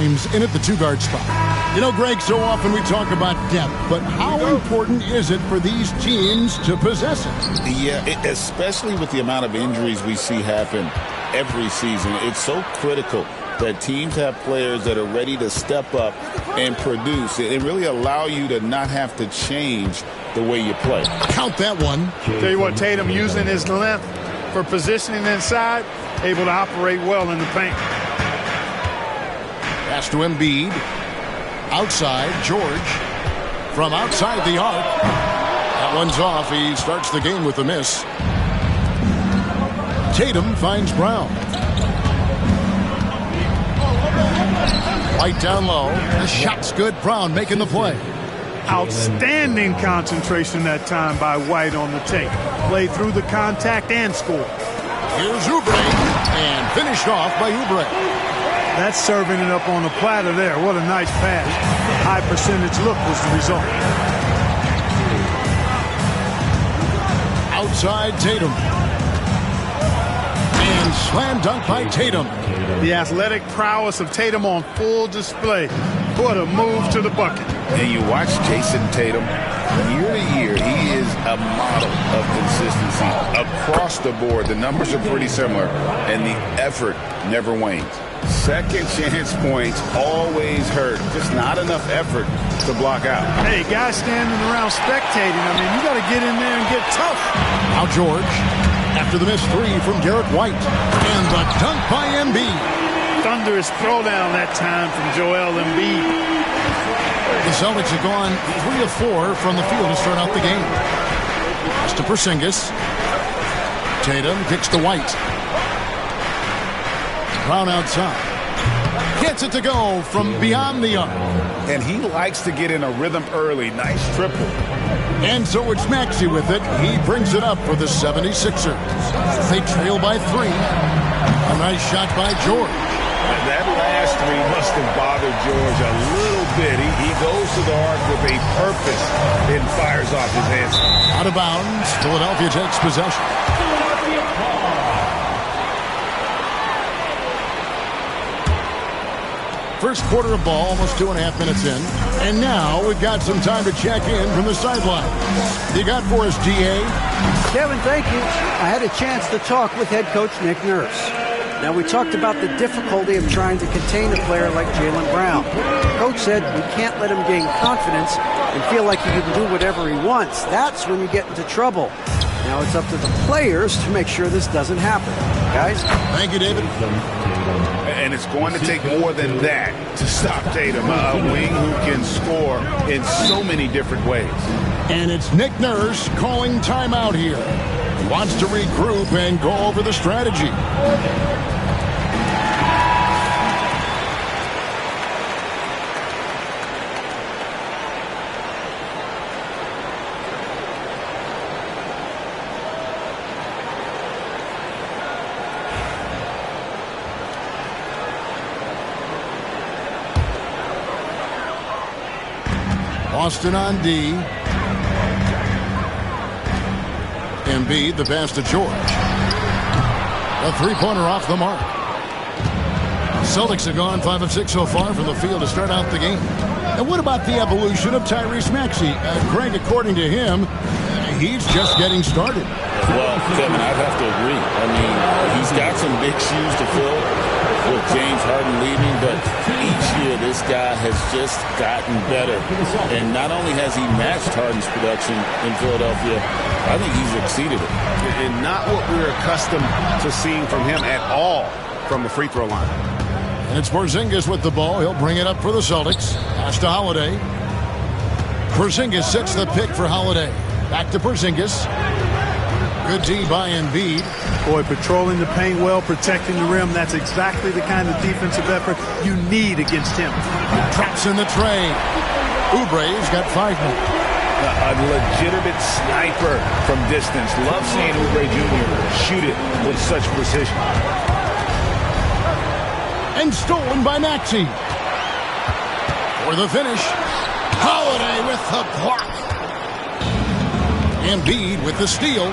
Grimes in at the two-guard spot. You know, Greg, so often we talk about depth, but how important is it for these teams to possess it? Yeah, especially with the amount of injuries we see happen every season. It's so critical that teams have players that are ready to step up and produce and really allow you to not have to change the way you play. Count that one. Tell you what, Tatum using his length for positioning inside, able to operate well in the paint. Pass to Embiid. Outside, George. From outside the arc. That one's off. He starts the game with a miss. Tatum finds Brown. White down low. The shot's good. Brown making the play. Outstanding concentration that time by White on the take. Played through the contact and scored. Here's Oubre. And finished off by Oubre. That's serving it up on the platter there. What a nice pass. High percentage look was the result. Outside Tatum. And slam dunk by Tatum. The athletic prowess of Tatum on full display. What a move to the bucket. And you watch Jason Tatum, year to year, he is a model of consistency. Across the board, the numbers are pretty similar, and the effort never wanes. Second chance points always hurt. Just not enough effort to block out. Hey, guys standing around spectating. I mean, you got to get in there and get tough. Now George, after the missed three from Derek White. And the dunk by Embiid. Thunderous throwdown that time from Joel Embiid. The Celtics have gone 3 of 4 from the field to start out the game. Pass to Porzingis. Tatum kicks to White. Brown outside. Gets it to go from beyond the arc. And he likes to get in a rhythm early. Nice triple. And so it's Maxey with it. He brings it up for the 76ers. They trail by 3. A nice shot by George. That last three must have bothered George a little bit. He goes to the arc with a purpose and fires off his hands. Out of bounds. Philadelphia takes possession. First quarter of ball, almost 2.5 minutes in. And now we've got some time to check in from the sideline. You got for us, G.A.? Kevin, thank you. I had a chance to talk with head coach Nick Nurse. Now, we talked about the difficulty of trying to contain a player like Jaylen Brown. Coach said you can't let him gain confidence and feel like he can do whatever he wants. That's when you get into trouble. Now it's up to the players to make sure this doesn't happen. Guys? Thank you, David. And it's going to take more than that to stop Tatum, a wing who can score in so many different ways. And it's Nick Nurse calling timeout here. He wants to regroup and go over the strategy. Boston on D. Embiid, the pass to George. A three-pointer off the mark. Celtics have gone 5 of 6 so far from the field to start out the game. And what about the evolution of Tyrese Maxey? Greg, according to him, he's just getting started. Well, Kevin, I'd have to agree. I mean, he's got some big shoes to fill with James Harden leaving, but each year this guy has just gotten better. And not only has he matched Harden's production in Philadelphia, I think he's exceeded it. And not what we're accustomed to seeing from him at all from the free throw line. And it's Porzingis with the ball. He'll bring it up for the Celtics. Pass to Holiday. Porzingis sets the pick for Holiday. Back to Porzingis. Good D by Embiid. Boy, patrolling the paint well, protecting the rim. That's exactly the kind of defensive effort you need against him. Traps in the tray. Oubre's got 5 more. A legitimate sniper from distance. Love seeing Oubre Jr. shoot it with such precision. And stolen by Maxey. For the finish, Holiday with the block. Embiid with the steal.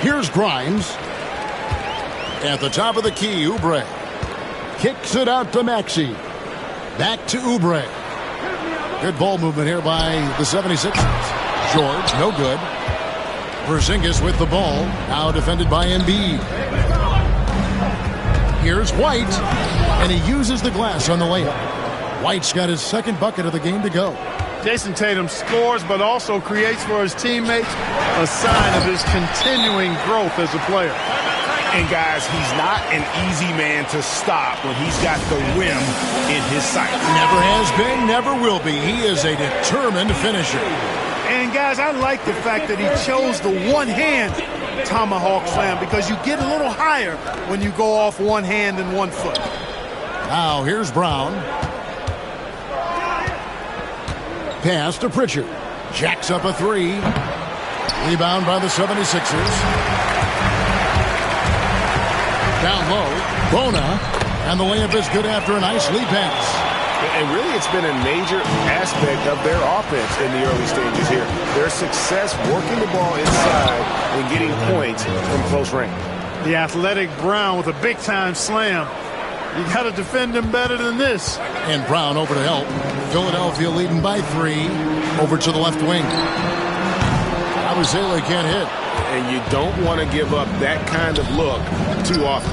Here's Grimes. At the top of the key, Oubre. Kicks it out to Maxey. Back to Oubre. Good ball movement here by the 76ers. George, no good. Porzingis with the ball. Now defended by Embiid. Here's White. And he uses the glass on the layup. White's got his second bucket of the game to go. Jason Tatum scores, but also creates for his teammates a sign of his continuing growth as a player. And, guys, he's not an easy man to stop when he's got the rim in his sight. Never has been, never will be. He is a determined finisher. And, guys, I like the fact that he chose the one-hand tomahawk slam because you get a little higher when you go off one hand and 1 foot. Now, here's Brown. Pass to Pritchard. Jacks up a three. Rebound by the 76ers. Down low. Bona. And the layup is good after a nice lead pass. And really, it's been a major aspect of their offense in the early stages here. Their success working the ball inside and getting points from close range. The athletic Brown with a big-time slam. You got to defend him better than this. And Brown over to help. Philadelphia leading by 3. Over to the left wing. Abuzele can't hit. And you don't want to give up that kind of look too often.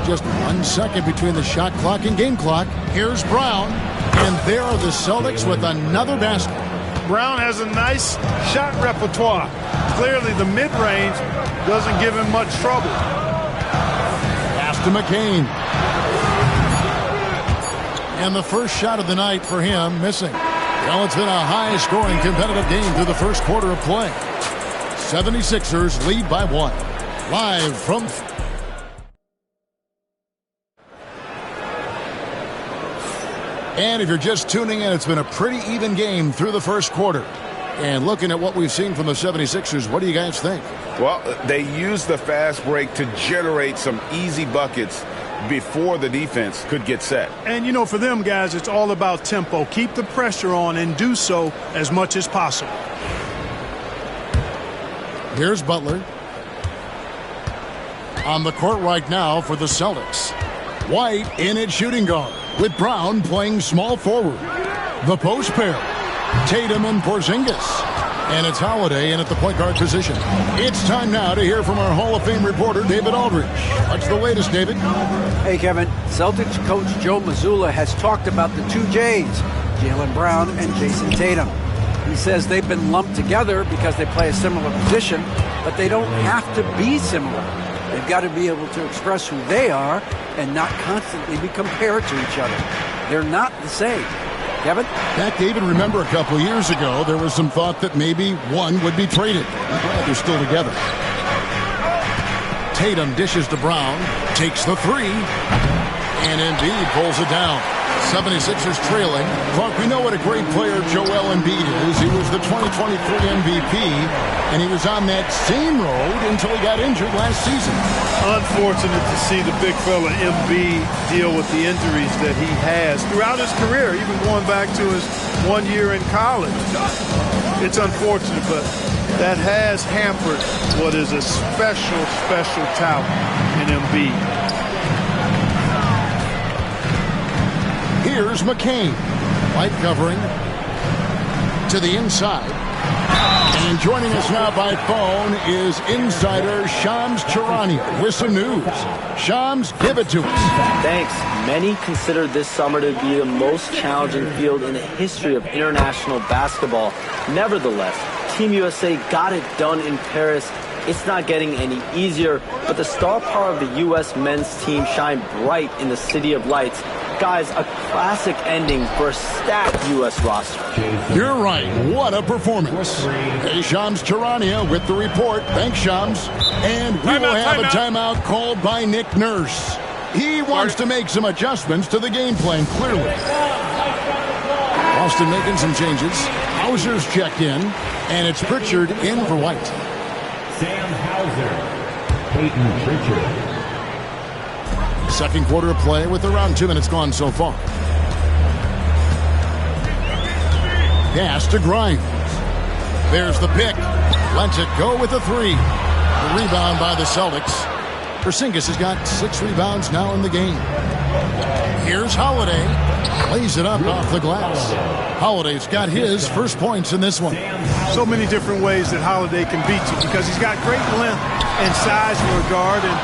Just 1 second between the shot clock and game clock. Here's Brown. And there are the Celtics with another basket. Brown has a nice shot repertoire. Clearly the mid-range doesn't give him much trouble. Pass to McCain. And the first shot of the night for him missing. Well, it's been a high-scoring competitive game through the first quarter of play. 76ers lead by 1. Live from... And if you're just tuning in, it's been a pretty even game through the first quarter. And looking at what we've seen from the 76ers, what do you guys think? Well, they used the fast break to generate some easy buckets before the defense could get set. And, you know, for them, guys, it's all about tempo. Keep the pressure on and do so as much as possible. Here's Butler. On the court right now for the Celtics. White in at shooting guard, with Brown playing small forward. The post pair, Tatum and Porzingis. And it's Holiday in at the point guard position. It's time now to hear from our Hall of Fame reporter, David Aldridge. What's the latest, David? Hey, Kevin. Celtics coach Joe Mazzulla has talked about the two J's, Jaylen Brown and Jason Tatum. He says they've been lumped together because they play a similar position, but they don't have to be similar. They've got to be able to express who they are and not constantly be compared to each other. They're not the same. Kevin? Back, David, remember a couple of years ago, there was some thought that maybe one would be traded. Well, they're still together. Tatum dishes to Brown, takes the three, and Embiid pulls it down. 76ers trailing. Clark, we know what a great player Joel Embiid is. He was the 2023 MVP, and he was on that same road until he got injured last season. Unfortunate to see the big fella Embiid deal with the injuries that he has throughout his career, even going back to his 1 year in college. It's unfortunate, but that has hampered what is a special, special talent in Embiid. Here's McCain. Light covering to the inside. And joining us now by phone is insider Shams Charania with some news. Shams, give it to us. Thanks. Many consider this summer to be the most challenging field in the history of international basketball. Nevertheless, Team USA got it done in Paris. It's not getting any easier, but the star power of the U.S. men's team shined bright in the City of Lights. Guys, a classic ending for a stacked U.S. roster. You're right. What a performance. Hey, Shams Charania with the report. Thanks, Shams. And we will have a timeout called by Nick Nurse. He wants to make some adjustments to the game plan, clearly. Austin making some changes. Hauser's checked in, and it's Pritchard in for White. Sam Hauser, Peyton Pritchard. Second quarter of play with around 2 minutes gone so far. Pass to Grimes. There's the pick. Lets it go with a three. The rebound by the Celtics. Porzingis has got 6 rebounds now in the game. Here's Holiday. Lays it up off the glass. Holiday's got his first points in this one. So many different ways that Holiday can beat you because he's got great length and size for a guard, and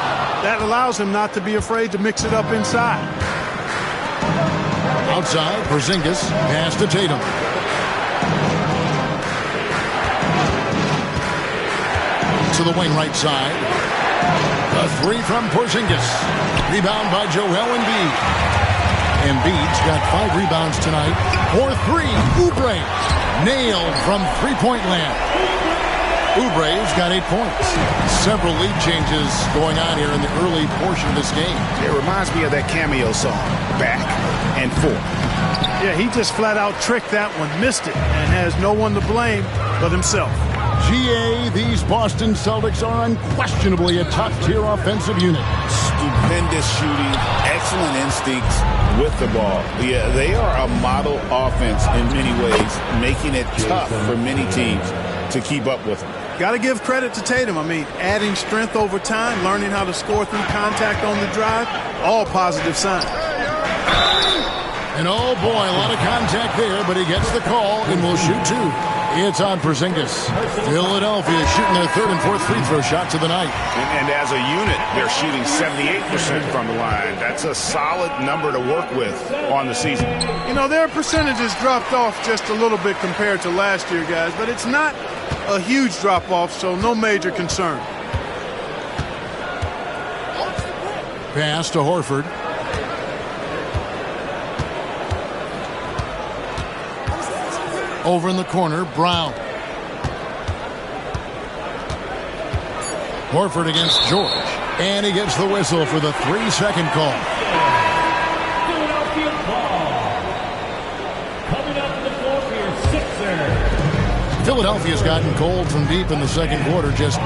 that allows him not to be afraid to mix it up inside. Outside, Porzingis, pass to Tatum. To the wing right side. A 3 from Porzingis. Rebound by Joel Embiid. Embiid's got 5 rebounds tonight. For 3, Oubre. Nailed from three-point land. Oubre's got 8 points. Several lead changes going on here in the early portion of this game. It reminds me of that cameo song, Back and Forth. Yeah, he just flat out tricked that one, missed it, and has no one to blame but himself. GA, these Boston Celtics are unquestionably a top-tier offensive unit. Stupendous shooting, excellent instincts with the ball. Yeah, they are a model offense in many ways, making it tough for many teams to keep up with them. Got to give credit to Tatum. I mean, adding strength over time, learning how to score through contact on the drive, all positive signs. And oh boy, a lot of contact there, but he gets the call and will shoot 2. It's on Porzingis. Philadelphia shooting their 3rd and 4th free throw shots of the night. And as a unit, they're shooting 78% from the line. That's a solid number to work with on the season. You know, their percentages dropped off just a little bit compared to last year, guys, but it's not a huge drop-off, so no major concern. Pass to Horford. Over in the corner, Brown. Horford against George. And he gets the whistle for the 3-second call. Philadelphia ball. Coming up to the floor for your sixer. Philadelphia's gotten cold from deep in the second quarter. Just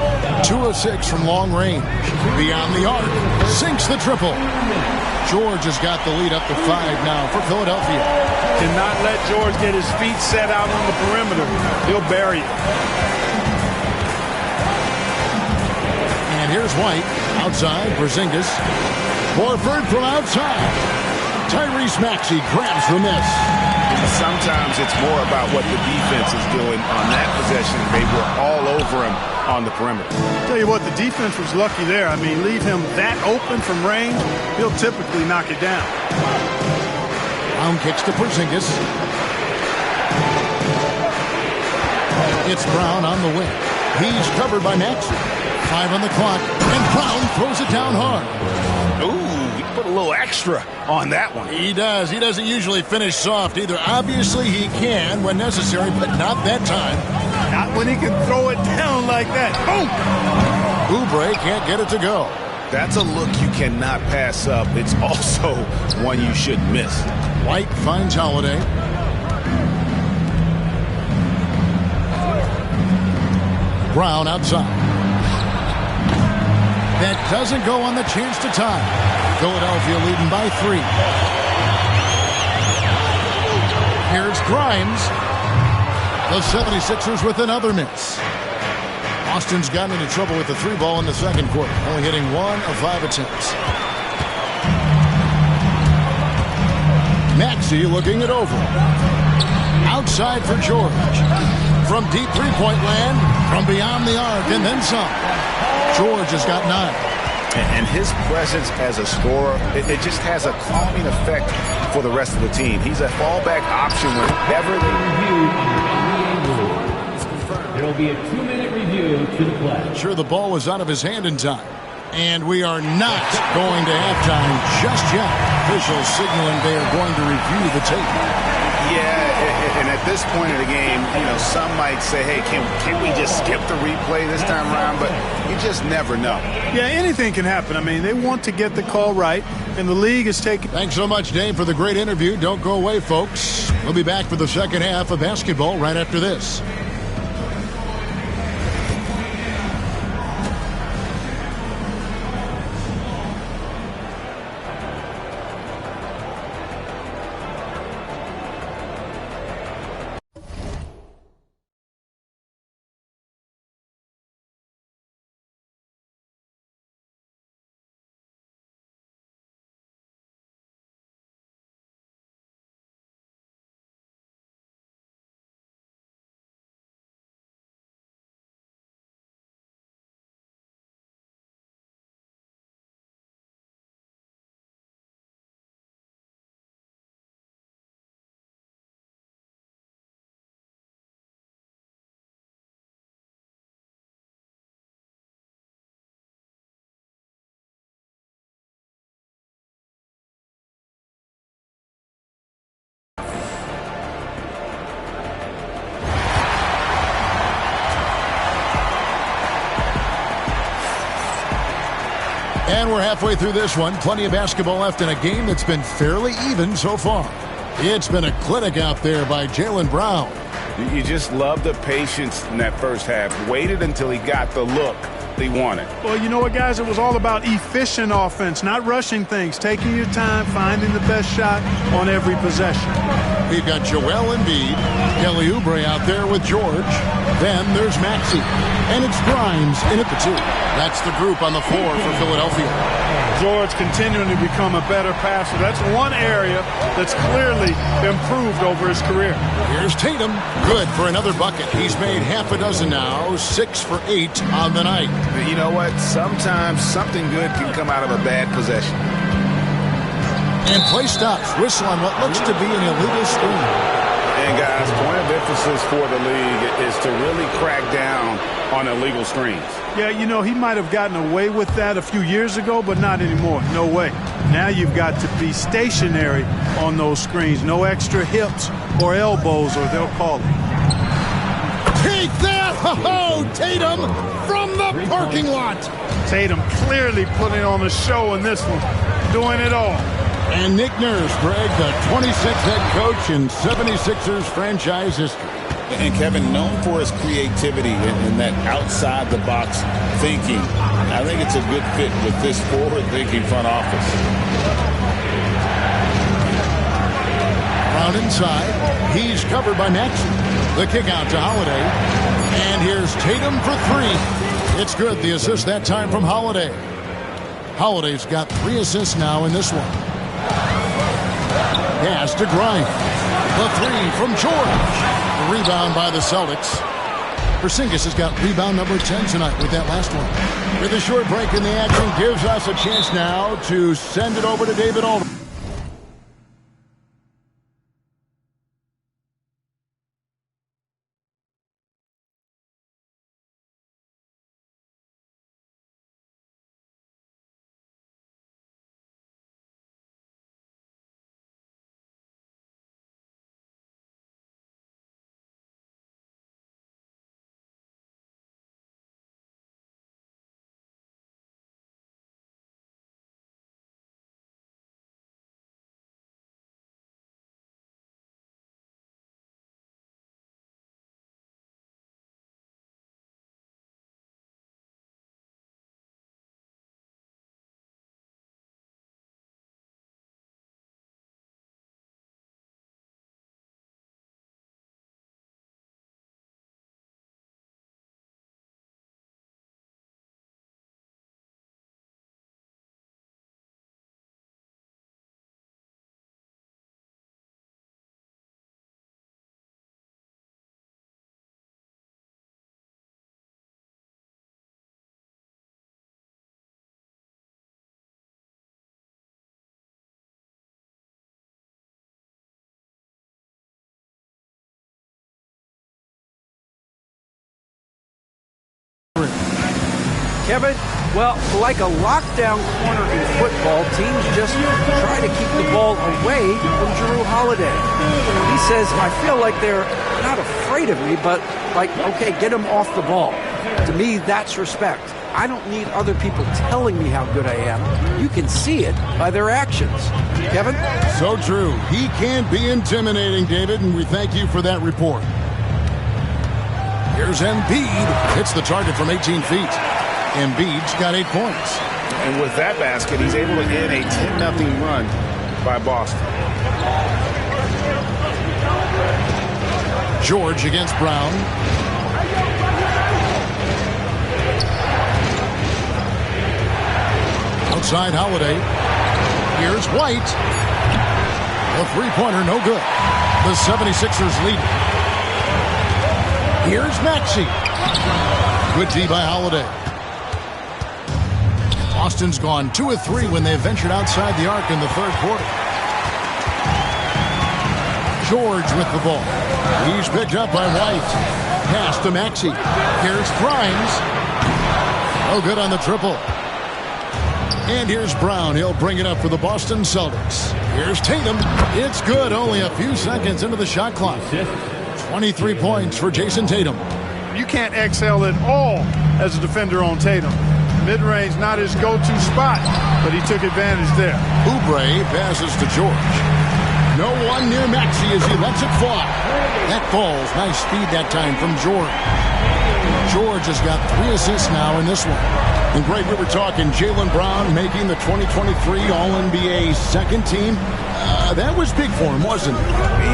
2 of 6 from long range. Beyond the arc. Sinks the triple. George has got the lead up to 5 now for Philadelphia. Cannot let George get his feet set out on the perimeter. He'll bury it. And here's White. Outside, Porzingis. Horford from outside. Tyrese Maxey grabs the miss. Sometimes it's more about what the defense is doing on that possession. They were all over him on the perimeter. Tell you what, the defense was lucky there. I mean, leave him that open from range, he'll typically knock it down. Brown kicks to Porzingis. It's Brown on the wing. He's covered by Maxey. 5 on the clock, and Brown throws it down hard. Ooh, he put a little extra on that one. He does. He doesn't usually finish soft either. Obviously, he can when necessary, but not that time. Not when he can throw it down like that. Boom! Oubre can't get it to go. That's a look you cannot pass up. It's also one you should miss. White finds Holiday. Brown outside. That doesn't go on the chance to tie. Philadelphia leading by 3. Here's Grimes. The 76ers with another miss. Boston's gotten into trouble with the 3 ball in the second quarter, only hitting 1 of 5 attempts. Maxey looking it over. Outside for George. From deep three-point land, from beyond the arc, and then some. George has got 9. And his presence as a scorer, it just has a calming effect for the rest of the team. He's a fallback option whenever they There will be a 2-minute review to the play. Sure, the ball was out of his hand in time. And we are not going to halftime just yet. Officials signaling they are going to review the tape. Yeah, and at this point of the game, you know, some might say, hey, can we just skip the replay this time around? But you just never know. Yeah, anything can happen. I mean, they want to get the call right, and the league is taking... Thanks so much, Dave, for the great interview. Don't go away, folks. We'll be back for the second half of basketball right after this. And we're halfway through this one. Plenty of basketball left in a game that's been fairly even so far. It's been a clinic out there by Jaylen Brown. You just love the patience in that first half. Waited until he got the look he wanted. Well, you know what, guys? It was all about efficient offense, not rushing things, taking your time, finding the best shot on every possession. We've got Joel Embiid, Kelly Oubre out there with George. Then there's Maxey. And it's Grimes in at the 2. That's the group on the floor for Philadelphia. George continuing to become a better passer. That's one area that's clearly improved over his career. Here's Tatum. Good for another bucket. He's made half a dozen now, 6 for 8 on the night. You know what? Sometimes something good can come out of a bad possession. And play stops. Whistle on what looks to be an illegal screen. And guys, point of emphasis for the league is to really crack down on illegal screens. Yeah, you know, he might have gotten away with that a few years ago, but not anymore. No way. Now you've got to be stationary on those screens. No extra hips or elbows, or they'll call it. Take that! Ho-ho! Tatum from the parking lot. Tatum clearly putting on a show in this one. Doing it all. And Nick Nurse, Greg, the 26th head coach in 76ers franchise history. And Kevin, known for his creativity and that outside-the-box thinking. I think it's a good fit with this forward-thinking front office. Brown inside. He's covered by Maxey. The kick out to Holiday. And here's Tatum for 3. It's good. The assist that time from Holiday. Holiday's got 3 assists now in this one. Pass to Grimes. The 3 from George. The rebound by the Celtics. Porzingis has got rebound number 10 tonight with that last one. With a short break in the action, gives us a chance now to send it over to David Aldridge. Kevin, well, like a lockdown corner in football, teams just try to keep the ball away from Jrue Holiday. He says, I feel like they're not afraid of me, but like, okay, get him off the ball. To me, that's respect. I don't need other people telling me how good I am. You can see it by their actions. Kevin? So true. He can be intimidating, David, and we thank you for that report. Here's Embiid. Hits the target from 18 feet. Embiid's got 8 points. And with that basket, he's able to end a 10-0 run by Boston. George against Brown. Outside Holiday. Here's White. The three-pointer, no good. The 76ers lead. Here's Maxey. Good D by Holiday. Boston's gone 2 of 3 when they ventured outside the arc in the third quarter. George with the ball. He's picked up by White. Pass to Maxey. Here's Grimes. No good on the triple. And here's Brown. He'll bring it up for the Boston Celtics. Here's Tatum. It's good. Only a few seconds into the shot clock. 23 points for Jason Tatum. You can't excel at all as a defender on Tatum. Mid-range, not his go-to spot, but he took advantage there. Oubre passes to George. No one near Maxey as he lets it fly. That falls. Nice speed that time from George. George has got 3 assists now in this one. And Greg, we were talking Jaylen Brown making the 2023 All-NBA second team. That was big for him, wasn't it?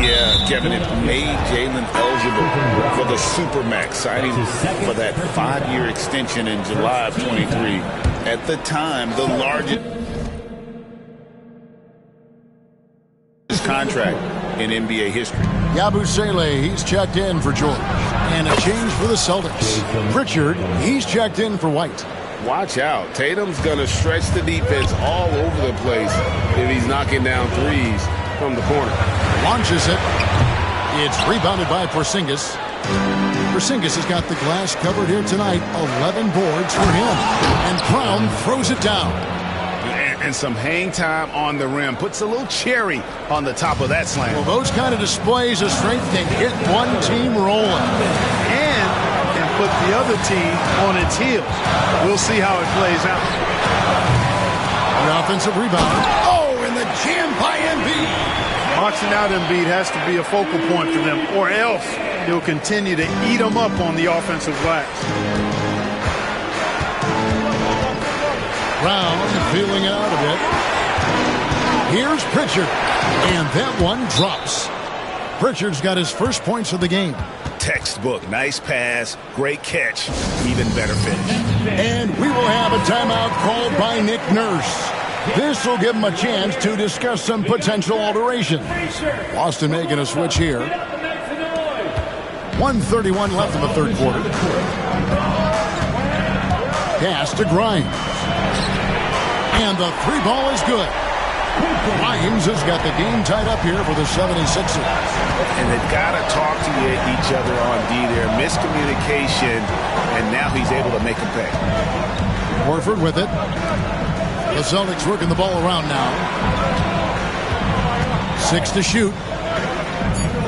Yeah, Kevin, it made Jaylen eligible for the Supermax, signing for that 5-year extension in July of 23. At the time, the largest contract in NBA history. Yabusele, he's checked in for George. And a change for the Celtics. Pritchard, he's checked in for White. Watch out. Tatum's going to stretch the defense all over the place if he's knocking down threes from the corner. Launches it. It's rebounded by Porzingis. Porzingis has got the glass covered here tonight. 11 boards for him. And Brown throws it down. And some hang time on the rim. Puts a little cherry on the top of that slam. Well, those kind of displays of strength can get one team rolling. And can put the other team on its heels. We'll see how it plays out. An offensive rebound. Oh, and the jam by Embiid. Boxing out Embiid has to be a focal point for them, or else he'll continue to eat them up on the offensive glass. Brown feeling it out a bit. Here's Pritchard. And that one drops. Pritchard's got his first points of the game. Textbook. Nice pass. Great catch. Even better finish. And we will have a timeout called by Nick Nurse. This will give him a chance to discuss some potential alteration. Boston making a switch here. 1:31 left in the third quarter. Pass to Grimes. And the 3 ball is good. Grimes has got the game tied up here for the 76ers. And they've got to talk to each other on D there. Miscommunication, and now he's able to make a pay. Horford with it. The Celtics working the ball around now. 6 to shoot.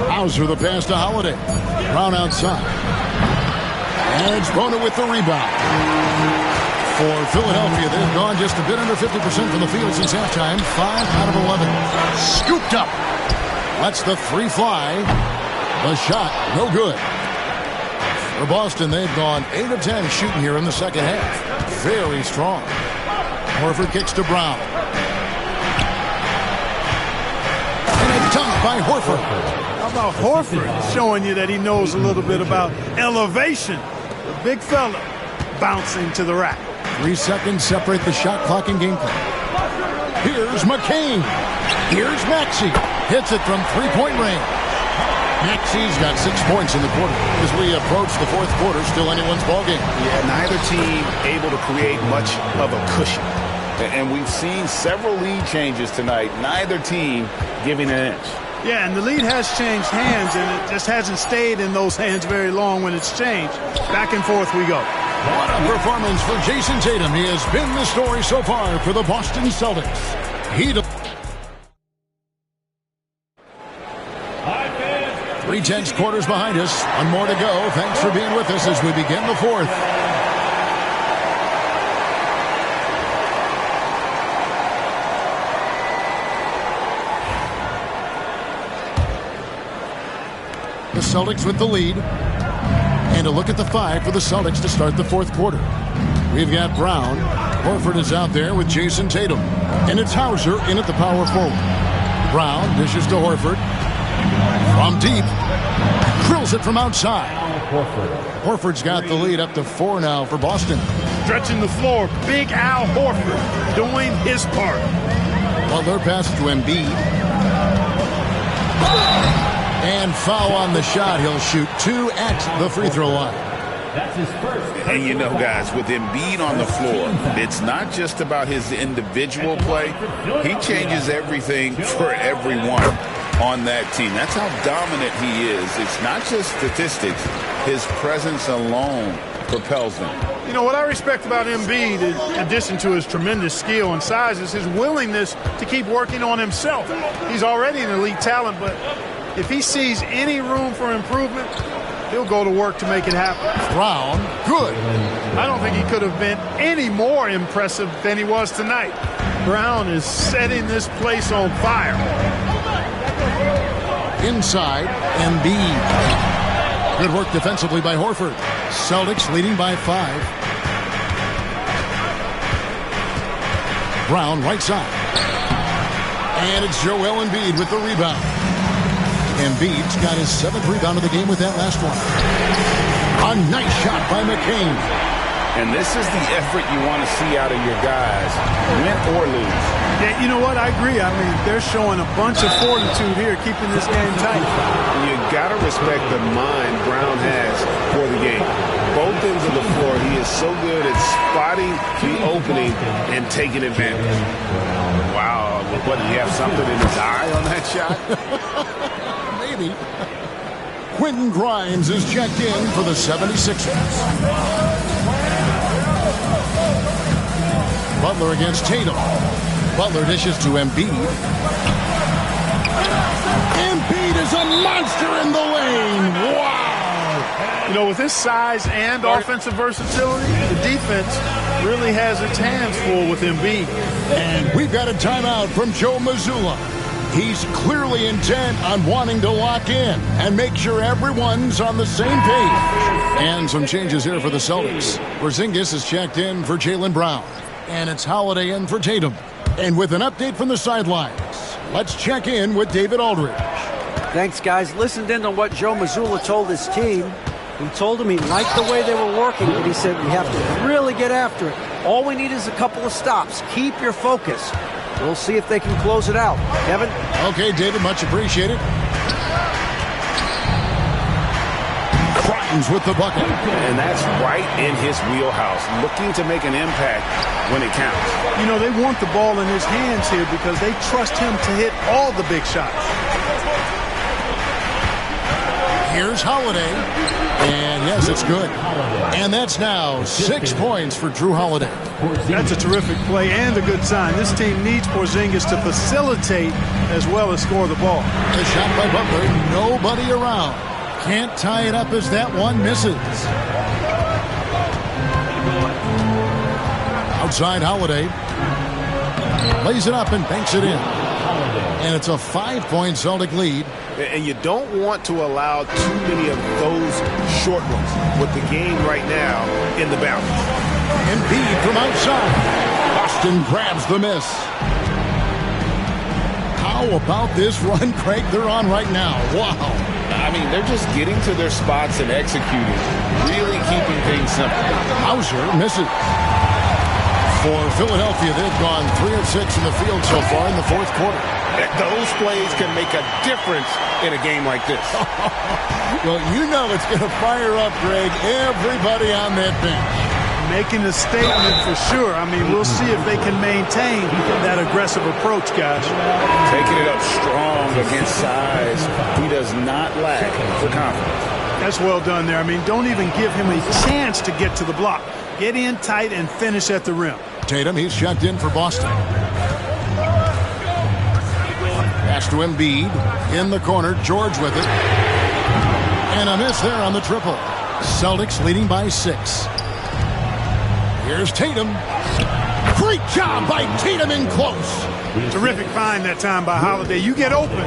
Hauser the pass to Holiday. Brown outside. And Bona with the rebound. For Philadelphia, they've gone just a bit under 50% from the field since halftime. 5 out of 11. Scooped up. Lets the 3 fly. The shot, no good. For Boston, they've gone 8 of 10 shooting here in the second half. Very strong. Horford kicks to Brown. And a dunk by Horford. How about Horford showing you that he knows a little bit about elevation? The big fella bouncing to the rack. 3 seconds separate the shot clock and game clock. Here's McCain. Here's Maxey. Hits it from 3-point range. Maxey's got 6 points in the quarter. As we approach the fourth quarter, still anyone's ballgame. Yeah, neither team able to create much of a cushion. And we've seen several lead changes tonight. Neither team giving an inch. Yeah, and the lead has changed hands, and it just hasn't stayed in those hands very long when it's changed. Back and forth we go. What a performance for Jason Tatum. He has been the story so far for the Boston Celtics. He 3 quarters behind us. One more to go. Thanks for being with us as we begin the fourth. The Celtics with the lead. And a look at the 5 for the Celtics to start the fourth quarter. We've got Brown. Horford is out there with Jason Tatum. And it's Hauser in at the power forward. Brown dishes to Horford. From deep. Drills it from outside. Horford's got the lead up to 4 now for Boston. Stretching the floor. Big Al Horford doing his part. Butler passes to Embiid. And foul on the shot. He'll shoot 2 at the free throw line. That's his first. And you know, guys, with Embiid on the floor, it's not just about his individual play. He changes everything for everyone on that team. That's how dominant he is. It's not just statistics. His presence alone propels them. You know, what I respect about Embiid, in addition to his tremendous skill and size, is his willingness to keep working on himself. He's already an elite talent, but if he sees any room for improvement, he'll go to work to make it happen. Brown, good. I don't think he could have been any more impressive than he was tonight. Brown is setting this place on fire. Inside, Embiid. Good work defensively by Horford. Celtics leading by 5. Brown right side. And it's Joel Embiid with the rebound. Embiid's got his 7th rebound of the game with that last one. A nice shot by McCain. And this is the effort you want to see out of your guys, win or lose. Yeah, you know what? I agree. I mean, they're showing a bunch of fortitude here, keeping this game tight. You got to respect the mind Brown has for the game. Both ends of the floor, he is so good at spotting the opening and taking advantage. Wow, what, did he have something in his eye on that shot? Maybe. Quentin Grimes is checked in for the 76ers. Butler against Tatum. Butler dishes to Embiid. Embiid is a monster in the lane. Wow. You know, with his size and offensive versatility, the defense really has its hands full with Embiid. And we've got a timeout from Joe Mazzulla. He's clearly intent on wanting to lock in and make sure everyone's on the same page. And some changes here for the Celtics. Porzingis is checked in for Jaylen Brown. And it's Holiday in for Tatum. And with an update from the sidelines, let's check in with David Aldridge. Thanks, guys. Listened in on what Joe Mazzulla told his team. He told him he liked the way they were working, but he said we have to really get after it. All we need is a couple of stops. Keep your focus. We'll see if they can close it out. Kevin? Okay, David, much appreciated. Grimes with the bucket. And that's right in his wheelhouse, looking to make an impact when it counts. You know, they want the ball in his hands here because they trust him to hit all the big shots. Here's Holiday. And yes, it's good. And that's now 6 points for Drew Holiday. That's a terrific play and a good sign. This team needs Porzingis to facilitate as well as score the ball. The shot by Butler, nobody around. Can't tie it up as that one misses. Outside Holiday. Lays it up and banks it in. And it's a 5-point Celtic lead. And you don't want to allow too many of those short ones with the game right now in the balance. Embiid from outside. Boston grabs the miss. How about this run, Craig, they're on right now? Wow. I mean, they're just getting to their spots and executing, really keeping things simple. Hauser misses. For Philadelphia, they've gone 3 of 6 in the field so far in the fourth quarter. Those plays can make a difference in a game like this. Well, you know it's going to fire up, Greg, everybody on that bench. Making a statement for sure. I mean, we'll see if they can maintain that aggressive approach, guys. Taking it up strong against size. He does not lack the confidence. That's well done there. I mean, don't even give him a chance to get to the block. Get in tight and finish at the rim. Tatum, he's checked in for Boston. Pass to Embiid. In the corner, George with it. And a miss there on the triple. Celtics leading by 6. Here's Tatum. Great job by Tatum in close. Terrific find that time by Holiday. You get open.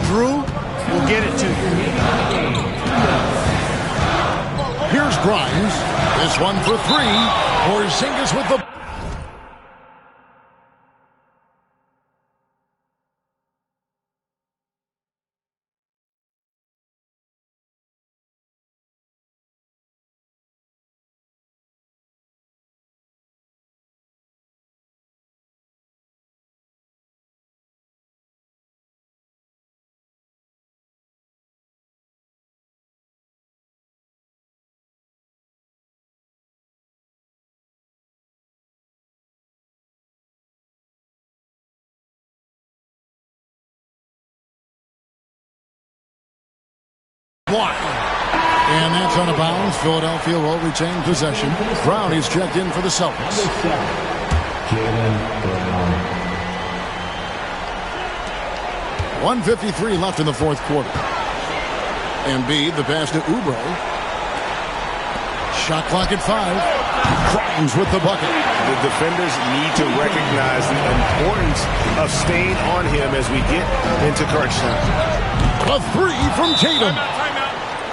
Drew will get it to you. Here's Grimes. This one for 3. Porzingis with the... One. And that's out of bounds. Philadelphia will retain possession. Brown is checked in for the Celtics. Jaylen Brown. 1:53 left in the fourth quarter. Embiid, the pass to Oubre. Shot clock at 5. Grimes with the bucket. The defenders need to recognize the importance of staying on him as we get into crunch time. A 3 from Tatum.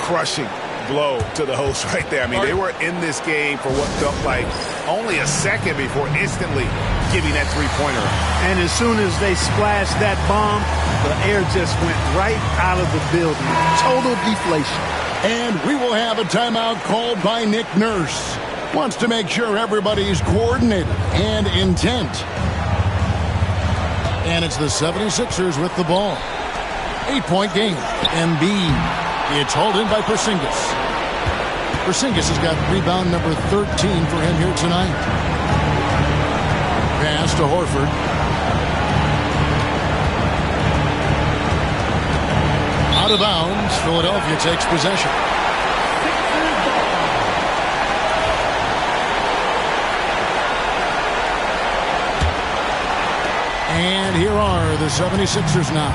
Crushing blow to the host right there. I mean, they were in this game for what felt like only a second before instantly giving that three-pointer. And as soon as they splashed that bomb, the air just went right out of the building. Total deflation. And we will have a timeout called by Nick Nurse. Wants to make sure everybody's coordinated and intent. And it's the 76ers with the ball. 8-point game. Embiid. It's hauled in by Porzingis. Porzingis has got rebound number 13 for him here tonight. Pass to Horford. Out of bounds. Philadelphia takes possession. And here are the 76ers now.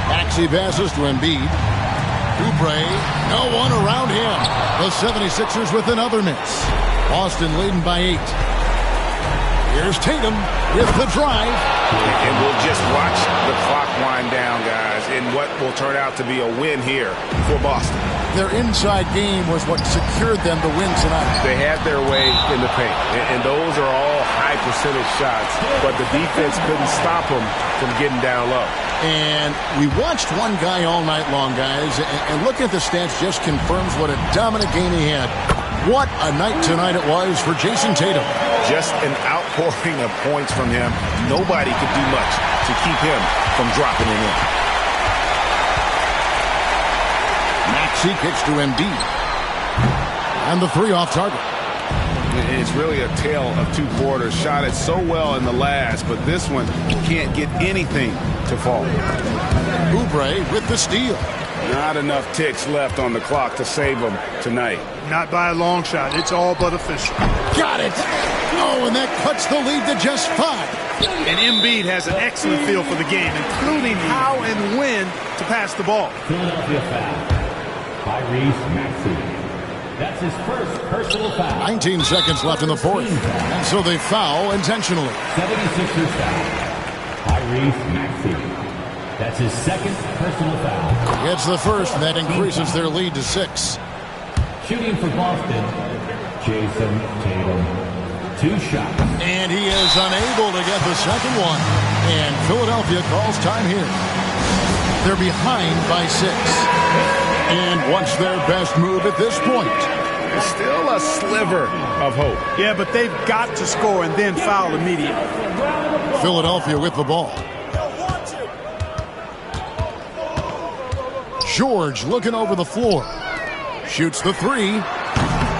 Maxey passes to Embiid. Oubre, no one around him. The 76ers with another miss. Boston leading by 8. Here's Tatum with the drive. And we'll just watch the clock wind down, guys, in what will turn out to be a win here for Boston. Their inside game was what secured them the win tonight. They had their way in the paint, and those are all high percentage shots, but the defense couldn't stop them from getting down low. And we watched one guy all night long, guys, and looking at the stats just confirms what a dominant game he had. What a night tonight it was for Jason Tatum. Just an outpouring of points from him. Nobody could do much to keep him from dropping it in. Maxey kicks to Embiid. And the 3 off target. It's really a tale of two quarters. Shot it so well in the last, but this one can't get anything to fall. Oubre with the steal. Not enough ticks left on the clock to save him tonight. Not by a long shot. It's all but official. Got it. Oh, and that cuts the lead to just 5. And Embiid has an excellent feel for the game, including how and when to pass the ball. Philadelphia foul. Tyrese Maxey. That's his first personal foul. 19 seconds left in the fourth. And so they foul intentionally. 76ers foul. Tyrese Maxey. That's his second personal foul. It's the first, and that increases their lead to 6. Shooting for Boston, Jason Tatum. 2 shots. And he is unable to get the second one. And Philadelphia calls time here. They're behind by 6. And what's their best move at this point? Still a sliver of hope. Yeah, but they've got to score and then foul immediately. Philadelphia with the ball. George looking over the floor. Shoots the 3.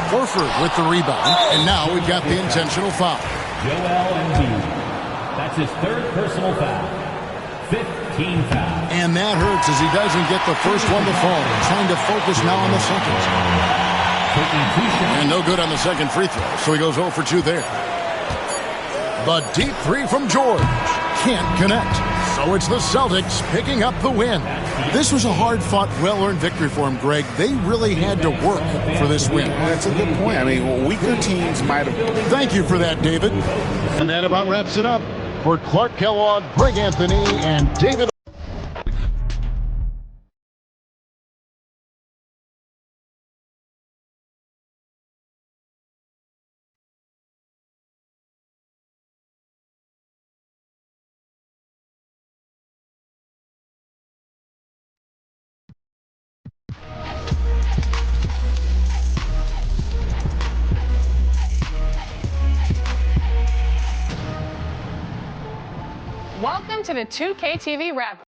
Horford with the rebound. And now we've got the intentional foul. Joel Embiid. That's his third personal foul. 15 fouls. And that hurts as he doesn't get the first one to fall. Trying to focus now on the second. Taking 2 shots. And no good on the second free throw. So he goes 0 for 2 there. The deep 3 from George. Can't connect. So it's the Celtics picking up the win. This was a hard-fought, well-earned victory for them, Greg. They really had to work for this win. That's a good point. I mean, weaker teams might have... Thank you for that, David. And that about wraps it up. For Clark Kellogg, Greg Anthony, and David... Welcome to the 2K TV Wrap.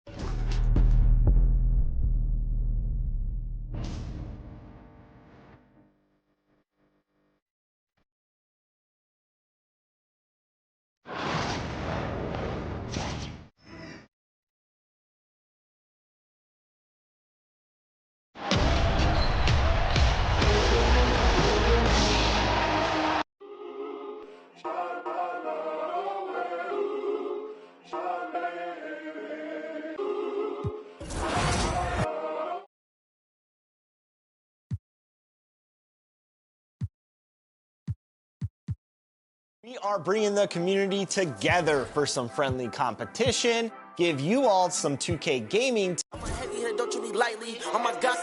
We are bringing the community together for some friendly competition, give you all some 2K gaming. I'm a heavy hitter, don't you be lightly. Oh my God.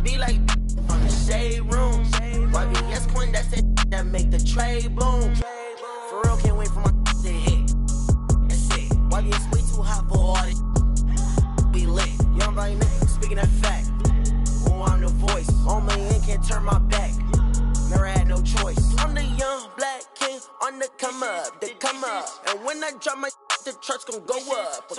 Be like on the shade room. YBS point, that's it that make the trade boom. For real, can't wait for my to hit. That's it. YBS way too hot for all this. Be lit. Young right nigga, speaking that fact. Oh, I'm the voice. On my end, can't turn my back. Never had no choice. I'm the young black king on the come up, they come up. And when I drop my the truck's gonna go up,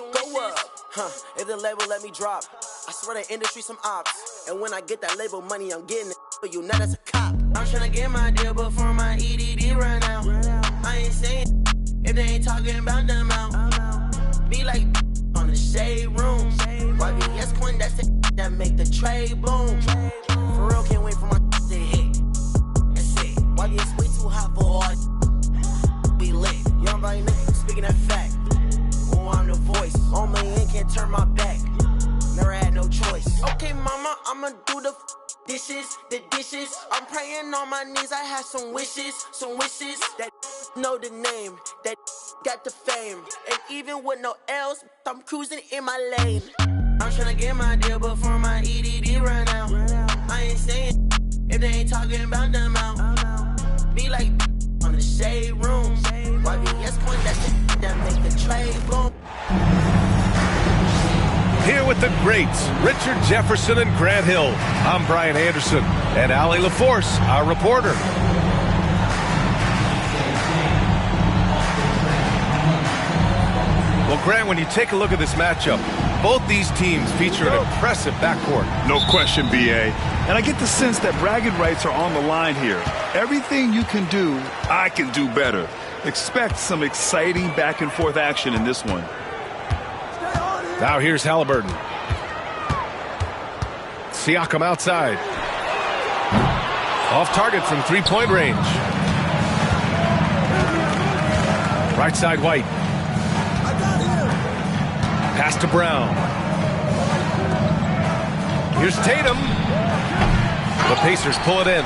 if the label let me drop, I swear the industry some ops. And when I get that label money, I'm getting it for you, not as a cop. I'm tryna get my deal before my EDD run out. I ain't saying if they ain't talking about them out. Be like on the shade room. YBS point, that's it that make the trade boom. For real, can't wait for my to hit. That's it. YBS way too hot for all. Be lit. Young body nigga, speaking that fact. Oh, I'm the voice. On my end, can't turn my back. Never had no choice. Okay, mama, I'ma do the dishes. I'm praying on my knees. I have some wishes that know the name, that got the fame. And even with no L's, I'm cruising in my lane. I'm tryna get my deal before my EDD run out. I ain't saying if they ain't talking about them out. Be like on the shade room. YBS point, that's it that make the trade boom. Here with the greats, Richard Jefferson and Grant Hill. I'm Brian Anderson, and Allie LaForce, our reporter. Well, Grant, when you take a look at this matchup, both these teams feature an impressive backcourt. No question, B.A. And I get the sense that bragging rights are on the line here. Everything you can do, I can do better. Expect some exciting back-and-forth action in this one. Now here's Halliburton. Siakam outside. Off target from three-point range. Right side White. Pass to Brown. Here's Tatum. The Pacers pull it in.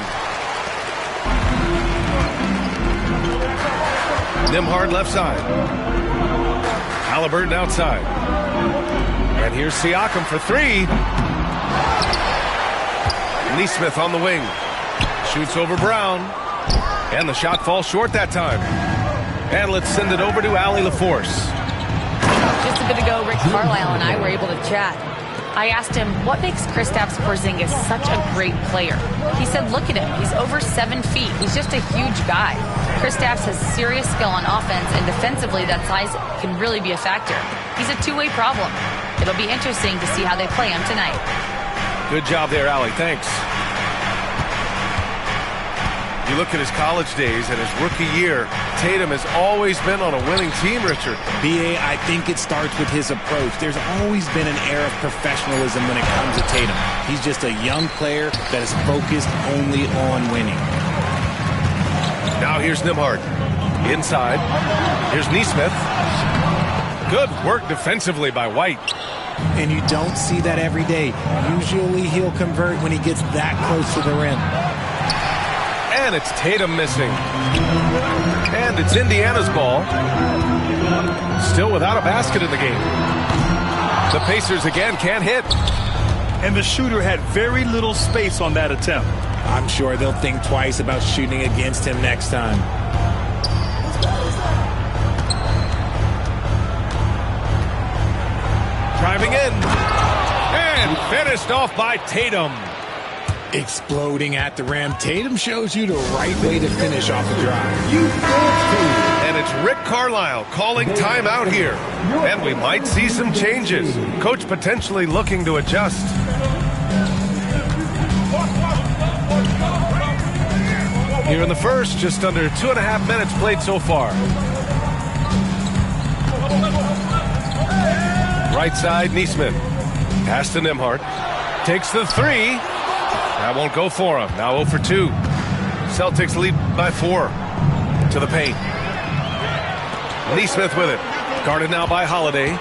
Nembhard left side. Halliburton outside. And here's Siakam for three. Nesmith on the wing. Shoots over Brown. And the shot falls short that time. And let's send it over to Allie LaForce. Just a bit ago, Rick Carlisle and I were able to chat. I asked him, what makes Kristaps Porzingis such a great player? He said, look at him. He's over 7 feet. He's just a huge guy. Kristaps has serious skill on offense, and defensively, that size can really be a factor. He's a two-way problem. It'll be interesting to see how they play him tonight. Good job there, Allie. Thanks. You look at his college days and his rookie year, Tatum has always been on a winning team, Richard. B.A., I think it starts with his approach. There's always been an air of professionalism when it comes to Tatum. He's just a young player that is focused only on winning. Now here's Nembhard. Inside. Here's Nesmith. Good work defensively by White. And you don't see that every day. Usually he'll convert when he gets that close to the rim. And it's Tatum missing. And it's Indiana's ball. Still without a basket in the game. The Pacers again can't hit. And the shooter had very little space on that attempt. I'm sure they'll think twice about shooting against him next time. Driving in. And finished off by Tatum. Exploding at the rim. Tatum shows you the right way to finish off a drive. And it's Rick Carlisle calling timeout here. And we might see some changes. Coach potentially looking to adjust. Here in the first, just under 2.5 minutes played so far. Right side, Nesmith. Pass to Nembhard. Takes the three. That won't go for him. Now 0 for 2. Celtics lead by 4 to the paint. Nesmith with it. Guarded now by Holiday.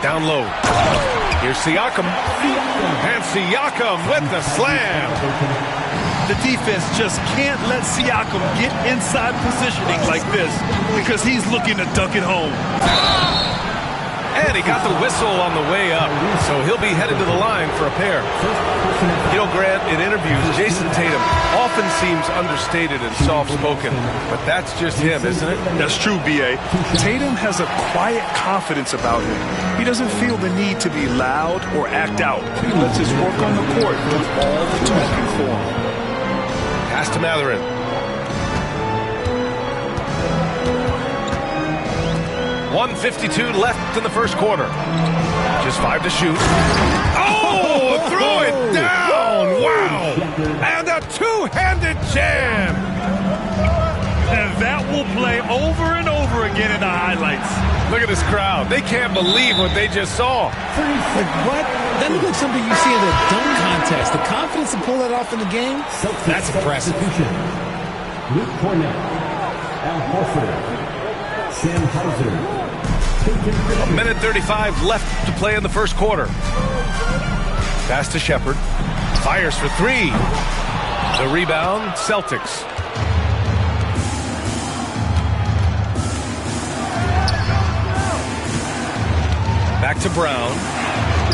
Down low. Here's Siakam. And Siakam with the slam. The defense just can't let Siakam get inside positioning like this because he's looking to dunk it home. And he got the whistle on the way up, so he'll be headed to the line for a pair. You know, Grant, in interviews, Jason Tatum often seems understated and soft-spoken, but that's just him, isn't it? That's true, B.A. Tatum has a quiet confidence about him. He doesn't feel the need to be loud or act out. He lets his work on the court do all the talking for him. Pass to Mathurin. .152 left in the first quarter. Just 5 to shoot. Oh, throw it down! Wow! And a two-handed jam! And that will play over and over again in the highlights. Look at this crowd. They can't believe what they just saw. Like what? That looks like something you see in a dunk contest. The confidence to pull that off in the game, that's impressive. Luke Cornett, Al Horford, Sam Hauser. A minute 35 left to play in the first quarter. Pass to Shepherd. Fires for three. The rebound, Celtics. Back to Brown.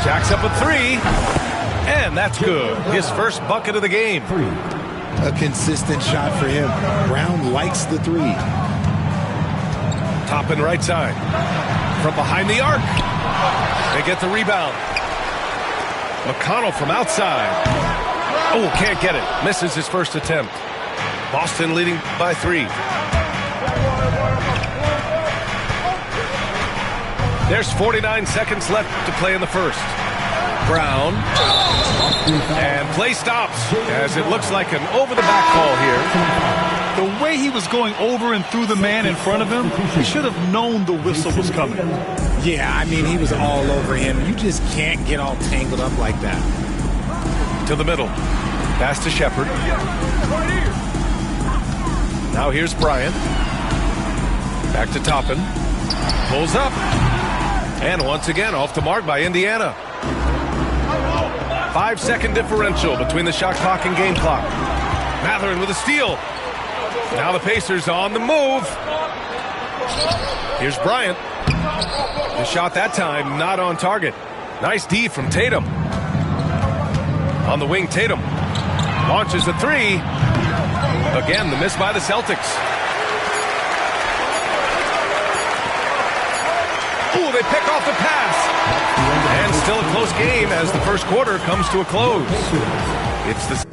Jacks up a three. And that's good. His first bucket of the game. A consistent shot for him. Brown likes the three. Top and right side. From behind the arc. They get the rebound. McConnell from outside. Oh, can't get it. Misses his first attempt. Boston leading by 3. There's 49 seconds left to play in the first. Brown. And play stops as it looks like an over-the-back call here. The way he was going over and through the man in front of him, he should have known the whistle was coming. Yeah, I mean, he was all over him. You just can't get all tangled up like that. To the middle. Pass to Shepherd. Now here's Bryant. Back to Toppin. Pulls up. And once again, off the mark by Indiana. 5-second differential between the shot clock and game clock. Mathurin with a steal. Now the Pacers on the move. Here's Bryant. The shot that time not on target. Nice D from Tatum. On the wing, Tatum launches a three. Again, the miss by the Celtics. Ooh, they pick off the pass. And still a close game as the first quarter comes to a close. It's the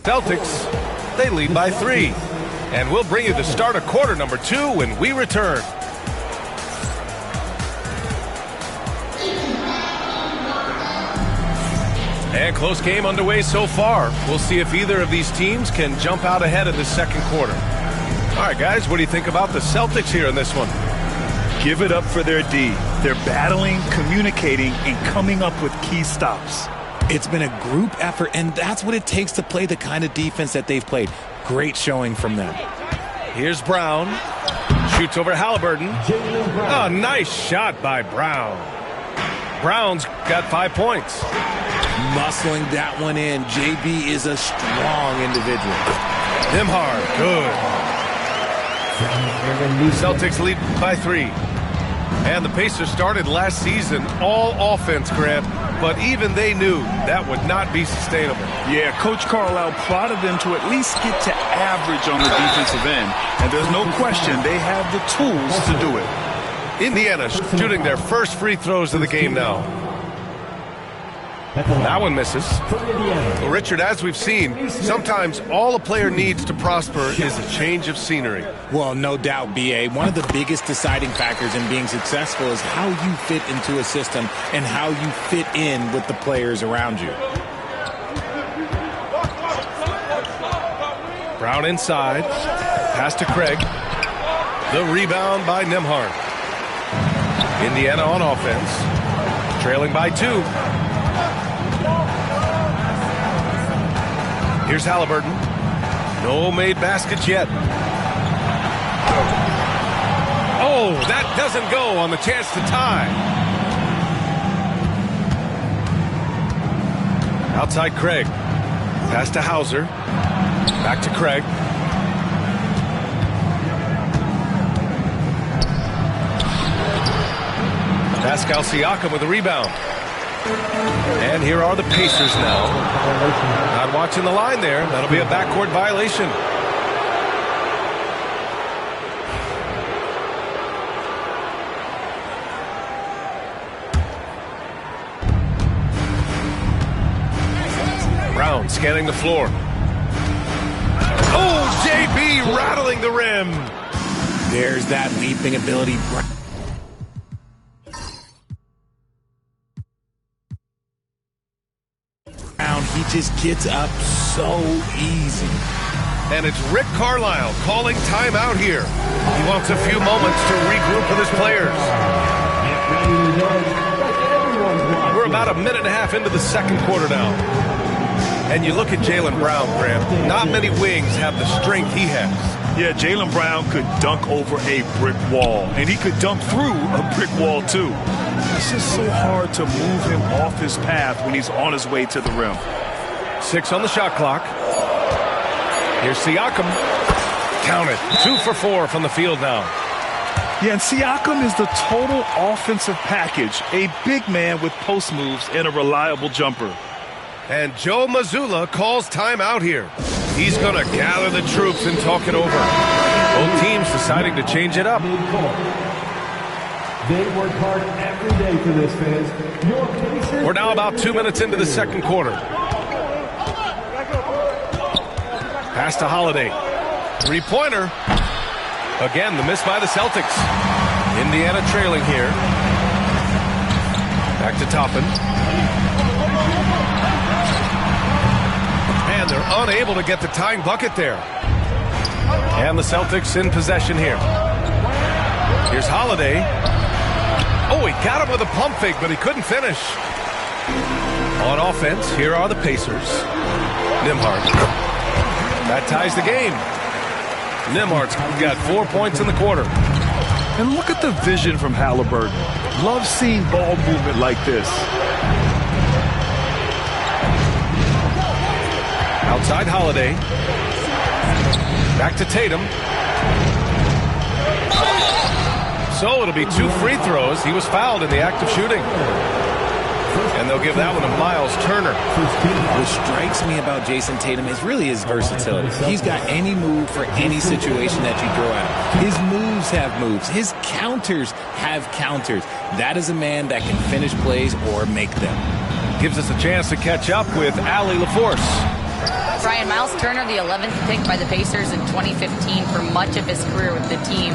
Celtics, they lead by 3. And we'll bring you the start of quarter number 2 when we return. And close game underway so far. We'll see if either of these teams can jump out ahead in the second quarter. All right, guys, what do you think about the Celtics here in this one? Give it up for their D. They're battling, communicating, and coming up with key stops. It's been a group effort, and that's what it takes to play the kind of defense that they've played. Great showing from them. Here's Brown. Shoots over Halliburton. Oh, nice shot by Brown. Brown's got 5 points. Muscling that one in. JB is a strong individual. Nembhard, good. Celtics lead by 3. And the Pacers started last season all offense, Grant, but even they knew that would not be sustainable. Yeah, Coach Carlisle prodded them to at least get to average on the defensive end. And there's no question they have the tools to do it. Indiana shooting their first free throws of the game now. That one misses. Well, Richard, as we've seen, sometimes all a player needs to prosper is a change of scenery. Well, no doubt, B.A. One of the biggest deciding factors in being successful is how you fit into a system and how you fit in with the players around you. Brown inside. Pass to Craig. The rebound by Nembhard. Indiana on offense. Trailing by 2. Here's Halliburton. No made baskets yet. Oh, that doesn't go on the chance to tie. Outside Craig. Pass to Hauser. Back to Craig. Pascal Siakam with a rebound. And here are the Pacers now. Not watching the line there. That'll be a backcourt violation. Brown scanning the floor. Oh, JB rattling the rim. There's that leaping ability. He just gets up so easy. And it's Rick Carlisle calling timeout here. He wants a few moments to regroup with his players. We're about a minute and a half into the second quarter now. And you look at Jaylen Brown, Graham. Not many wings have the strength he has. Yeah, Jaylen Brown could dunk over a brick wall, and he could dunk through a brick wall, too. It's just so hard to move him off his path when he's on his way to the rim. 6 on the shot clock. Here's Siakam. Count it. 2 for 4 from the field now. Yeah, and Siakam is the total offensive package. A big man with post moves and a reliable jumper. And Joe Mazzulla calls timeout here. He's going to gather the troops and talk it over. Both teams deciding to change it up. They work hard every day for this, fans. We're now about 2 minutes into the second quarter. Pass to Holiday. Three-pointer. Again, the miss by the Celtics. Indiana trailing here. Back to Toppin. And they're unable to get the tying bucket there. And the Celtics in possession here. Here's Holiday. Oh, he got him with a pump fake, but he couldn't finish. On offense, here are the Pacers. Nembhard. That ties the game. Nembhard's got 4 points in the quarter. And look at the vision from Halliburton. Love seeing ball movement like this. Outside Holiday. Back to Tatum. So it'll be 2 free throws. He was fouled in the act of shooting. And they'll give that one to Miles Turner. What strikes me about Jason Tatum is really his versatility. He's got any move for any situation that you throw at him. His moves have moves. His counters have counters. That is a man that can finish plays or make them. Gives us a chance to catch up with Allie LaForce. Brian, Miles Turner, the 11th pick by the Pacers in 2015 for much of his career with the team.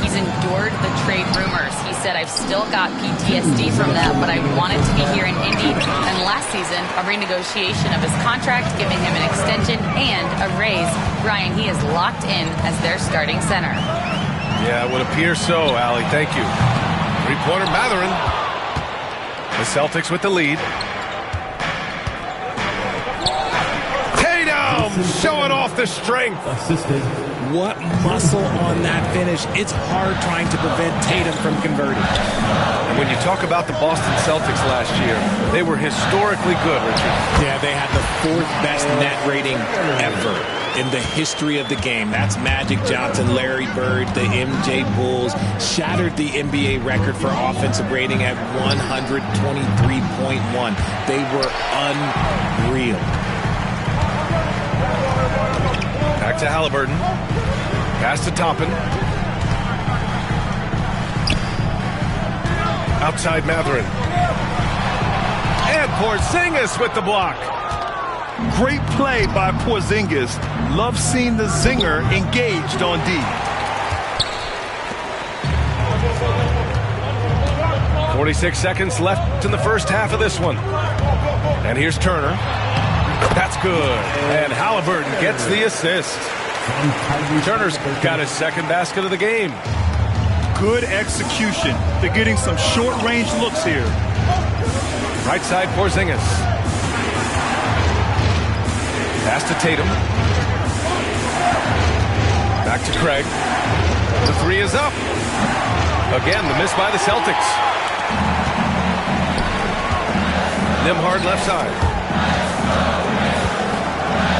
He's endured the trade rumors. He said, I've still got PTSD from that, but I wanted to be here in Indy. And last season, a renegotiation of his contract, giving him an extension and a raise. Brian, he is locked in as their starting center. Yeah, it would appear so, Allie. Thank you. Three-pointer Mathurin. The Celtics with the lead. Tatum showing off the strength. What muscle on that finish. It's hard trying to prevent Tatum from converting. And when you talk about the Boston Celtics last year, they were historically good, Richard. Yeah, they had the 4th best net rating ever in the history of the game. That's Magic Johnson, Larry Bird, the MJ Bulls. Shattered the NBA record for offensive rating at 123.1. They were unreal. Back to Halliburton. Pass to Toppin. Outside Mathurin. And Porzingis with the block. Great play by Porzingis. Love seeing the zinger engaged on D. 46 seconds left in the first half of this one. And here's Turner. That's good. And Halliburton gets the assist. Turner's got his second basket of the game. Good execution. They're getting some short-range looks here. Right side Porzingis. Pass to Tatum. Back to Craig. The three is up. Again, the miss by the Celtics. Nembhard left side.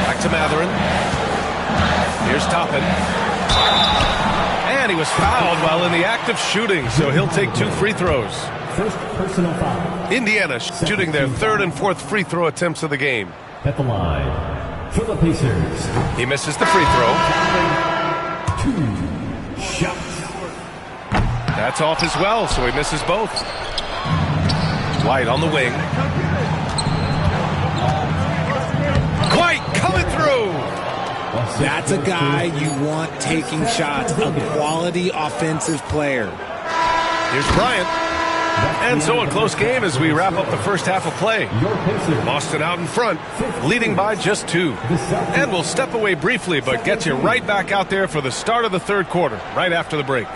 Back to Mathurin. Here's Toppin. And he was fouled while in the act of shooting, so he'll take 2 free throws. First personal foul. Indiana shooting their 3rd and 4th free throw attempts of the game. At the line for the Pacers. He misses the free throw. 2 shots. That's off as well, so he misses both. White on the wing. White coming through. That's a guy you want taking shots, a quality offensive player. Here's Bryant. And so a close game as we wrap up the first half of play. Boston out in front, leading by just 2. And we'll step away briefly, but get you right back out there for the start of the 3rd quarter, right after the break.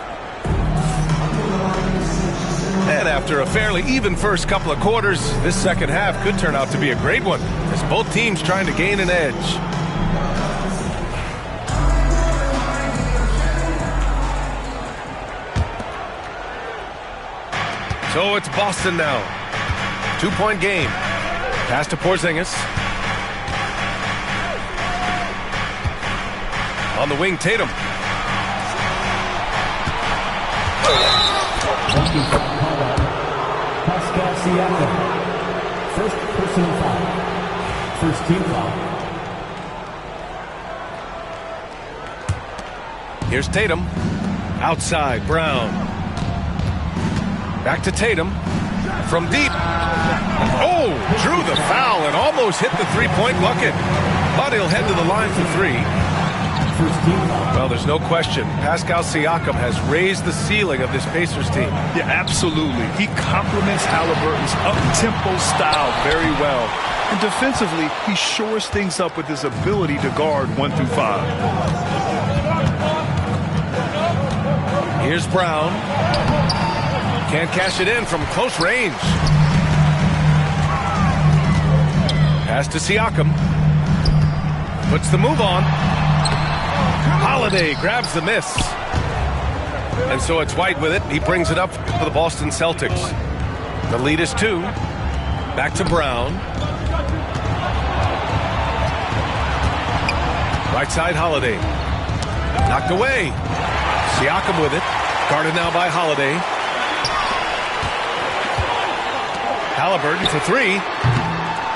And after a fairly even first couple of quarters, this second half could turn out to be a great one, as both teams trying to gain an edge. So it's Boston now. 2-point game. Pass to Porzingis. On the wing, Tatum. Pascal Siakam. First personal foul. First team foul. Here's Tatum. Outside, Brown. Back to Tatum. From deep. Oh, drew the foul and almost hit the 3-point bucket. But he'll head to the line for 3. Well, there's no question. Pascal Siakam has raised the ceiling of this Pacers team. Yeah, absolutely. He complements Halliburton's up-tempo style very well. And defensively, he shores things up with his ability to guard 1 through 5. Here's Brown. Can't cash it in from close range. Pass to Siakam. Puts the move on. Holiday grabs the miss. And so it's White with it. He brings it up for the Boston Celtics. The lead is 2. Back to Brown. Right side, Holiday. Knocked away. Siakam with it. Guarded now by Holiday. Halliburton for 3.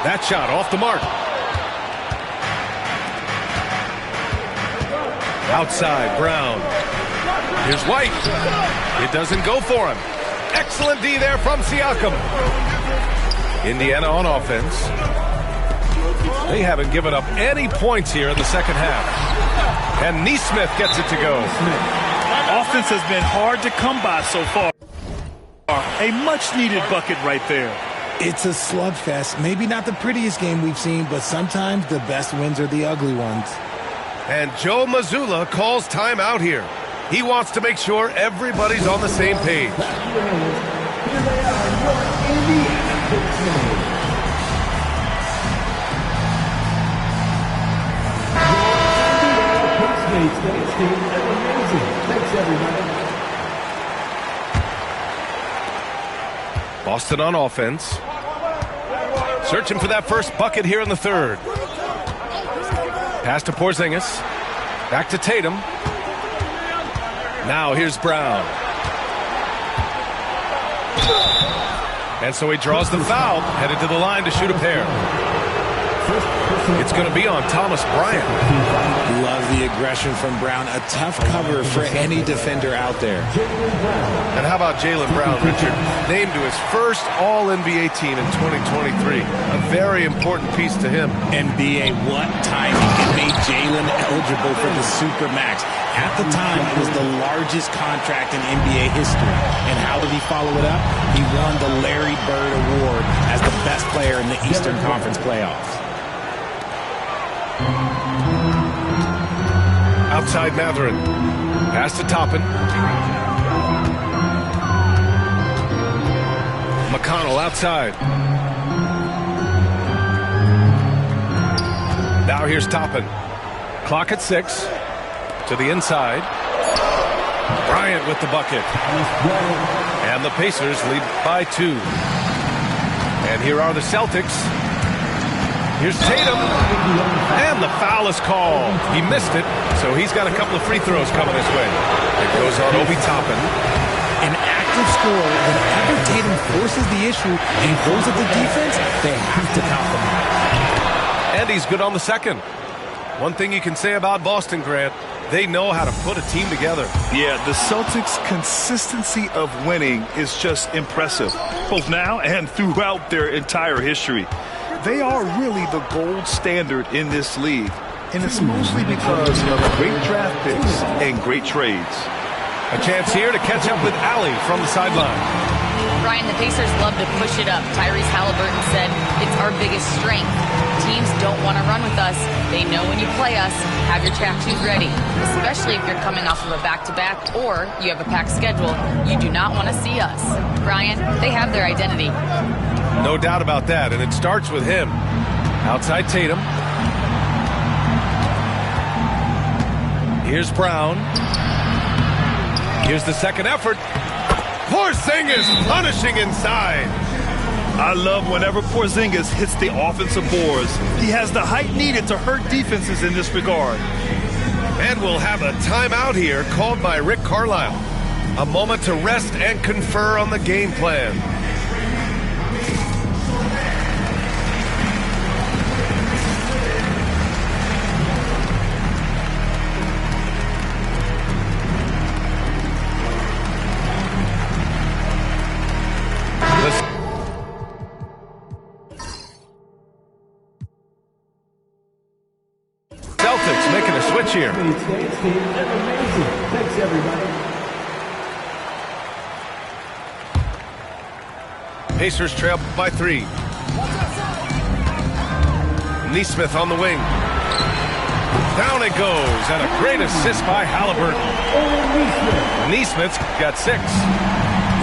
That shot off the mark. Outside, Brown. Here's White. It doesn't go for him. Excellent D there from Siakam. Indiana on offense. They haven't given up any points here in the second half. And Nesmith gets it to go. Offense has been hard to come by so far. A much-needed bucket right there. It's a slugfest. Maybe not the prettiest game we've seen, but sometimes the best wins are the ugly ones. And Joe Mazzulla calls timeout here. He wants to make sure everybody's on the same page. Boston on offense. Searching for that first bucket here in the 3rd. Pass to Porzingis. Back to Tatum. Now here's Brown. And so he draws the foul, headed to the line to shoot a pair. It's going to be on Thomas Bryant. Love the aggression from Brown. A tough cover for any defender out there. And how about Jaylen Brown, Richard? Named to his first All-NBA team in 2023. A very important piece to him. NBA, what timing. It made Jaylen eligible for the Supermax. At the time, it was the largest contract in NBA history. And how did he follow it up? He won the Larry Bird Award as the best player in the Eastern Conference playoffs. Outside Mathurin. Pass to Toppin. McConnell outside. Now here's Toppin. Clock at 6. To the inside. Bryant with the bucket. And the Pacers lead by 2. And here are the Celtics. Here's Tatum. And the foul is called. He missed it, so he's got a couple of free throws coming his way. It goes on Obi Toppin. An active scorer, whenever Tatum forces the issue and goes at the defense, they have to compliment. And he's good on the second. One thing you can say about Boston, Grant, they know how to put a team together. Yeah, the Celtics' consistency of winning is just impressive, both now and throughout their entire history. They are really the gold standard in this league, and it's mostly because of great draft picks and great trades. A chance here to catch up with Allie from the sideline. Brian, the Pacers love to push it up. Tyrese Halliburton said, it's our biggest strength. Teams don't want to run with us. They know when you play us, have your track shoes ready, especially if you're coming off of a back-to-back or you have a packed schedule. You do not want to see us. Brian, they have their identity. No doubt about that, and it starts with him. Outside Tatum. Here's Brown. Here's the second effort. Porzingis punishing inside. I love whenever Porzingis hits the offensive boards. He has the height needed to hurt defenses in this regard. And we'll have a timeout here called by Rick Carlisle. A moment to rest and confer on the game plan. Celtics making a switch here. Thanks, everybody. Pacers trail by 3. Nesmith on the wing. Down it goes, and a great assist by Halliburton. Nesmith's got 6.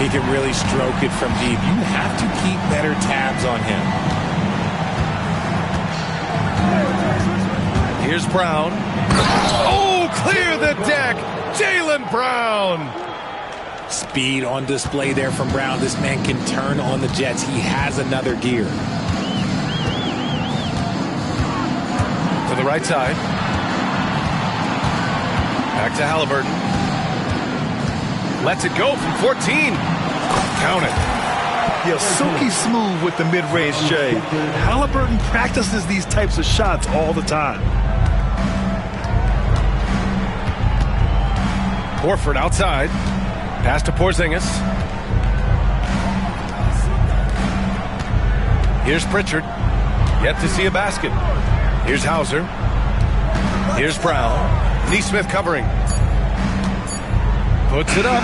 He can really stroke it from deep. You have to keep better tabs on him. Here's Brown. Oh, clear the deck. Jaylen Brown. Speed on display there from Brown. This man can turn on the Jets. He has another gear. To the right side. Back to Halliburton. Lets it go from 14. Count it. Yeah, silky smooth with the mid-range, Jay. Halliburton practices these types of shots all the time. Horford outside. Pass to Porzingis. Here's Pritchard. Yet to see a basket. Here's Hauser. Here's Brown. Nesmith covering. Puts it up.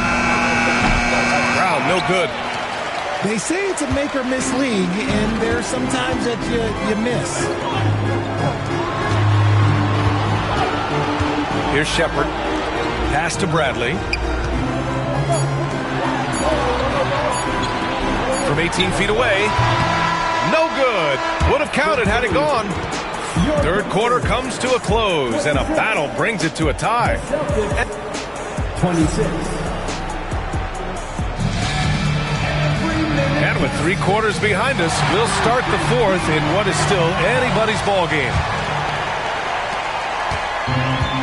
Brown, no good. They say it's a make-or-miss league, and there's sometimes that you miss. Here's Shepard. Pass to Bradley. From 18 feet away. No good. Would have counted had it gone. Third quarter comes to a close, and a battle brings it to a tie. 26. And with 3 quarters behind us, we'll start the fourth in what is still anybody's ball game.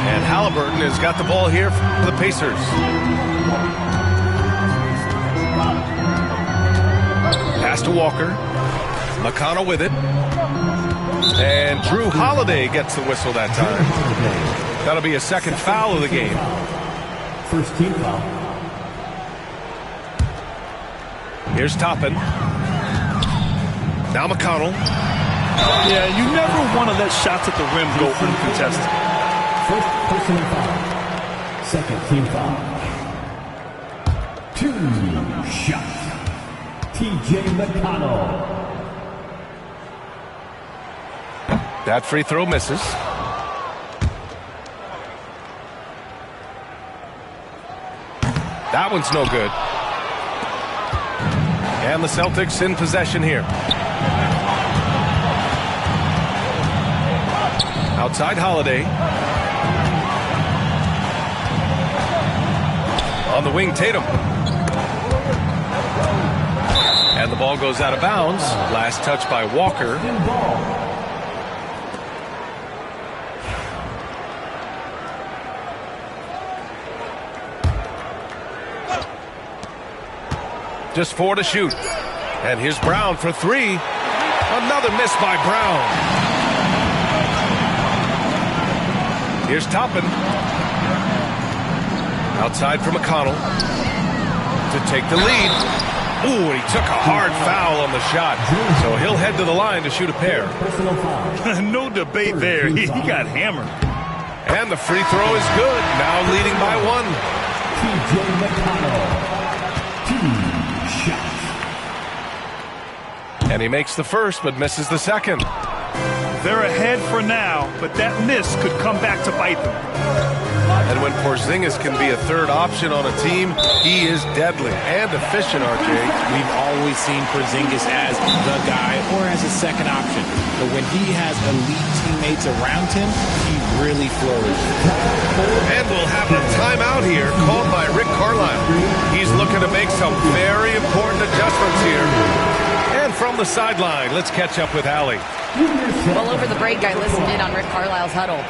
And Halliburton has got the ball here for the Pacers. Pass to Walker. McConnell with it. And Drew Holiday gets the whistle that time. That'll be a second foul of the game. First team foul. Here's Toppin. Now McConnell. Yeah, you never want to let shots at the rim go uncontested. First personal foul. Second team foul. 2 shots. TJ McConnell. That free throw misses. That one's no good. And the Celtics in possession here. Outside Holiday. On the wing, Tatum. And the ball goes out of bounds. Last touch by Walker. Just 4 to shoot. And here's Brown for 3. Another miss by Brown. Here's Toppin. Outside for McConnell to take the lead. Ooh, and he took a hard foul on the shot. So he'll head to the line to shoot a pair. No debate there. He got hammered. And the free throw is good. Now leading by 1. TJ McConnell. 2 shots. And he makes the first, but misses the second. They're ahead for now, but that miss could come back to bite them. And when Porzingis can be a third option on a team, he is deadly and efficient, RJ. We've always seen Porzingis as the guy or as a second option. But when he has elite teammates around him, he really flourishes. And we'll have a timeout here called by Rick Carlisle. He's looking to make some very important adjustments here. And from the sideline, let's catch up with Allie. Well, over the break, I listened in on Rick Carlisle's huddle.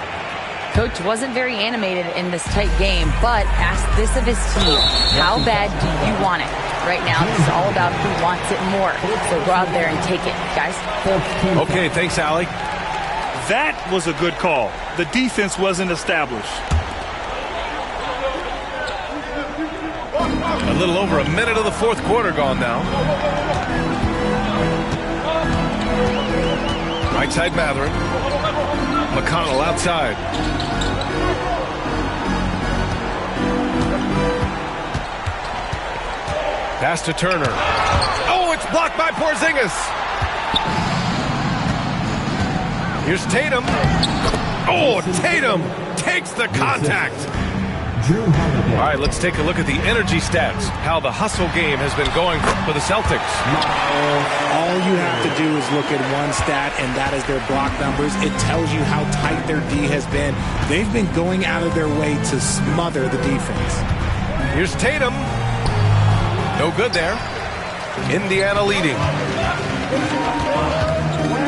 Coach wasn't very animated in this tight game, but asked this of his team. How bad do you want it? Right now, this is all about who wants it more. So go out there and take it, guys. Okay, thanks, Allie. That was a good call. The defense wasn't established. A little over a minute of the fourth quarter gone now. Right side Mathurin. McConnell outside. Pass to Turner. Oh, it's blocked by Porzingis. Here's Tatum. Oh, Tatum takes the contact. All right, let's take a look at the energy stats. How the hustle game has been going for the Celtics. All you have to do is look at one stat, and that is their block numbers. It tells you how tight their D has been. They've been going out of their way to smother the defense. Here's Tatum. No good there. Indiana leading.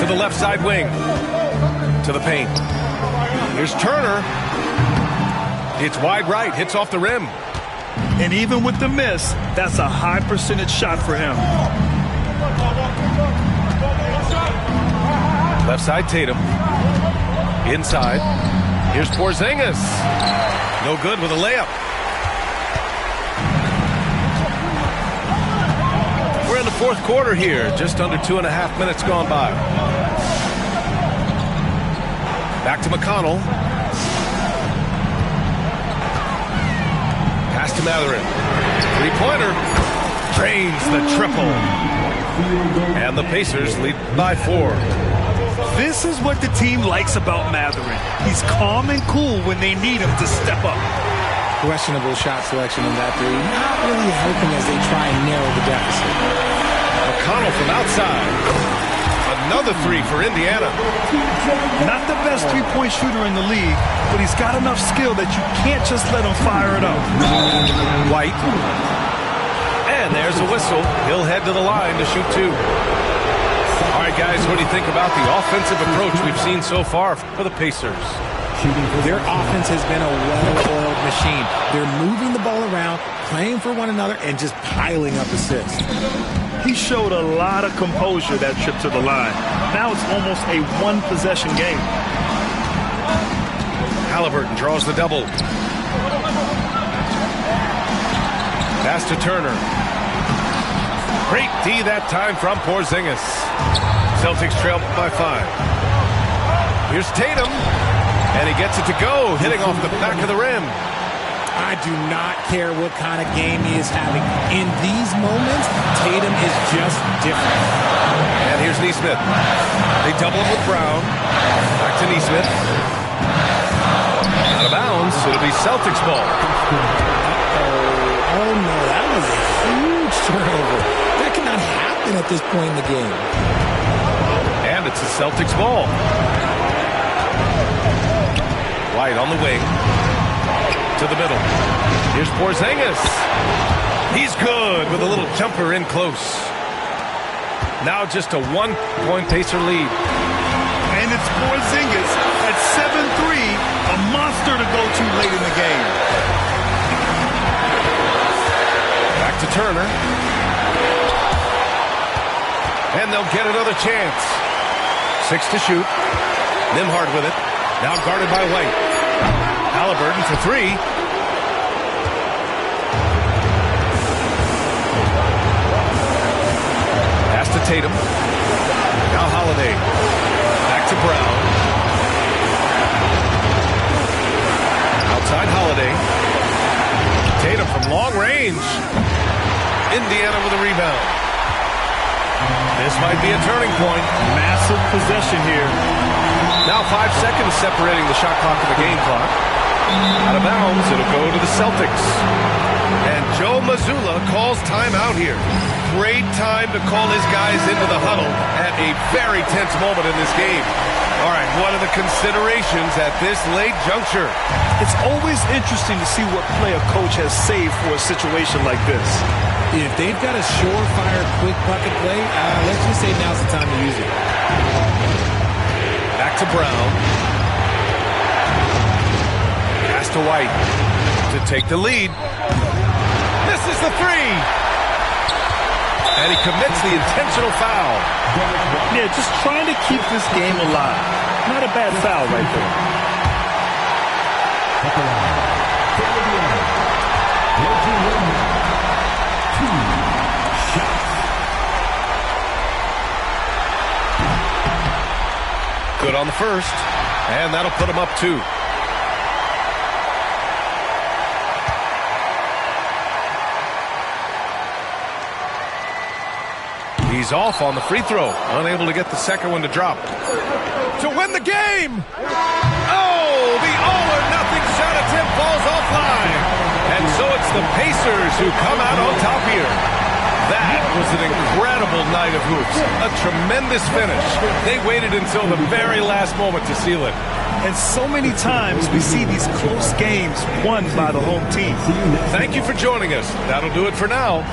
To the left side wing. To the paint. Here's Turner. It's wide right, hits off the rim. And even with the miss, that's a high percentage shot for him. Left side Tatum. Inside. Here's Porzingis. No good with a layup. We're in the fourth quarter here. Just under 2.5 minutes gone by. Back to McConnell. Pass to Mathurin. Three-pointer. Drains the triple. And the Pacers lead by 4. This is what the team likes about Mathurin. He's calm and cool when they need him to step up. Questionable shot selection in that three. Not really helping as they try and narrow the deficit. McConnell from outside. Another 3 for Indiana. Not the best three-point shooter in the league, but he's got enough skill that you can't just let him fire it up. White. And there's a whistle. He'll head to the line to shoot 2. All right, guys, what do you think about the offensive approach we've seen so far for the Pacers? Their offense has been a well-oiled machine. They're moving the ball around, playing for one another, and just piling up assists. He showed a lot of composure that trip to the line. Now it's almost a one-possession game. Halliburton draws the double. Pass to Turner. Great D that time from Porzingis. Celtics trail by 5. Here's Tatum. And he gets it to go, hitting off the back of the rim. I do not care what kind of game he is having. In these moments, Tatum is just different. And here's Nesmith. They double him with Brown. Back to Nesmith. Out of bounds. It'll be Celtics ball. Oh, no, that was a huge turnover. That cannot happen at this point in the game. And it's the Celtics ball. White on the wing. To the middle. Here's Porzingis. He's good with a little jumper in close. Now just a 1-point Pacer lead. And it's Porzingis at 7'3", a monster to go to late in the game. Back to Turner. And they'll get another chance. 6 to shoot. Nembhard with it. Now guarded by White. Halliburton for 3. Pass to Tatum. Now Holiday. Back to Brown. Outside Holiday. Tatum from long range. Indiana with a rebound. This might be a turning point. Massive possession here. Now 5 seconds separating the shot clock and the game clock. Out of bounds, it'll go to the Celtics. And Joe Mazzulla calls timeout here. Great time to call his guys into the huddle at a very tense moment in this game. All right, what are the considerations at this late juncture? It's always interesting to see what play a coach has saved for a situation like this. If they've got a surefire, quick bucket play, let's just say now's the time to use it. Back to Brown. Pass to White to take the lead. Misses the 3. And he commits the intentional foul. Yeah, just trying to keep this game alive. Not a bad foul right there. Good on the first, and that'll put him up 2. He's off on the free throw, unable to get the second one to drop. To win the game! Oh, the all-or-nothing shot attempt falls offline. And so it's the Pacers who come out on top here. That was an incredible night of hoops. A tremendous finish. They waited until the very last moment to seal it. And so many times we see these close games won by the home team. Thank you for joining us. That'll do it for now.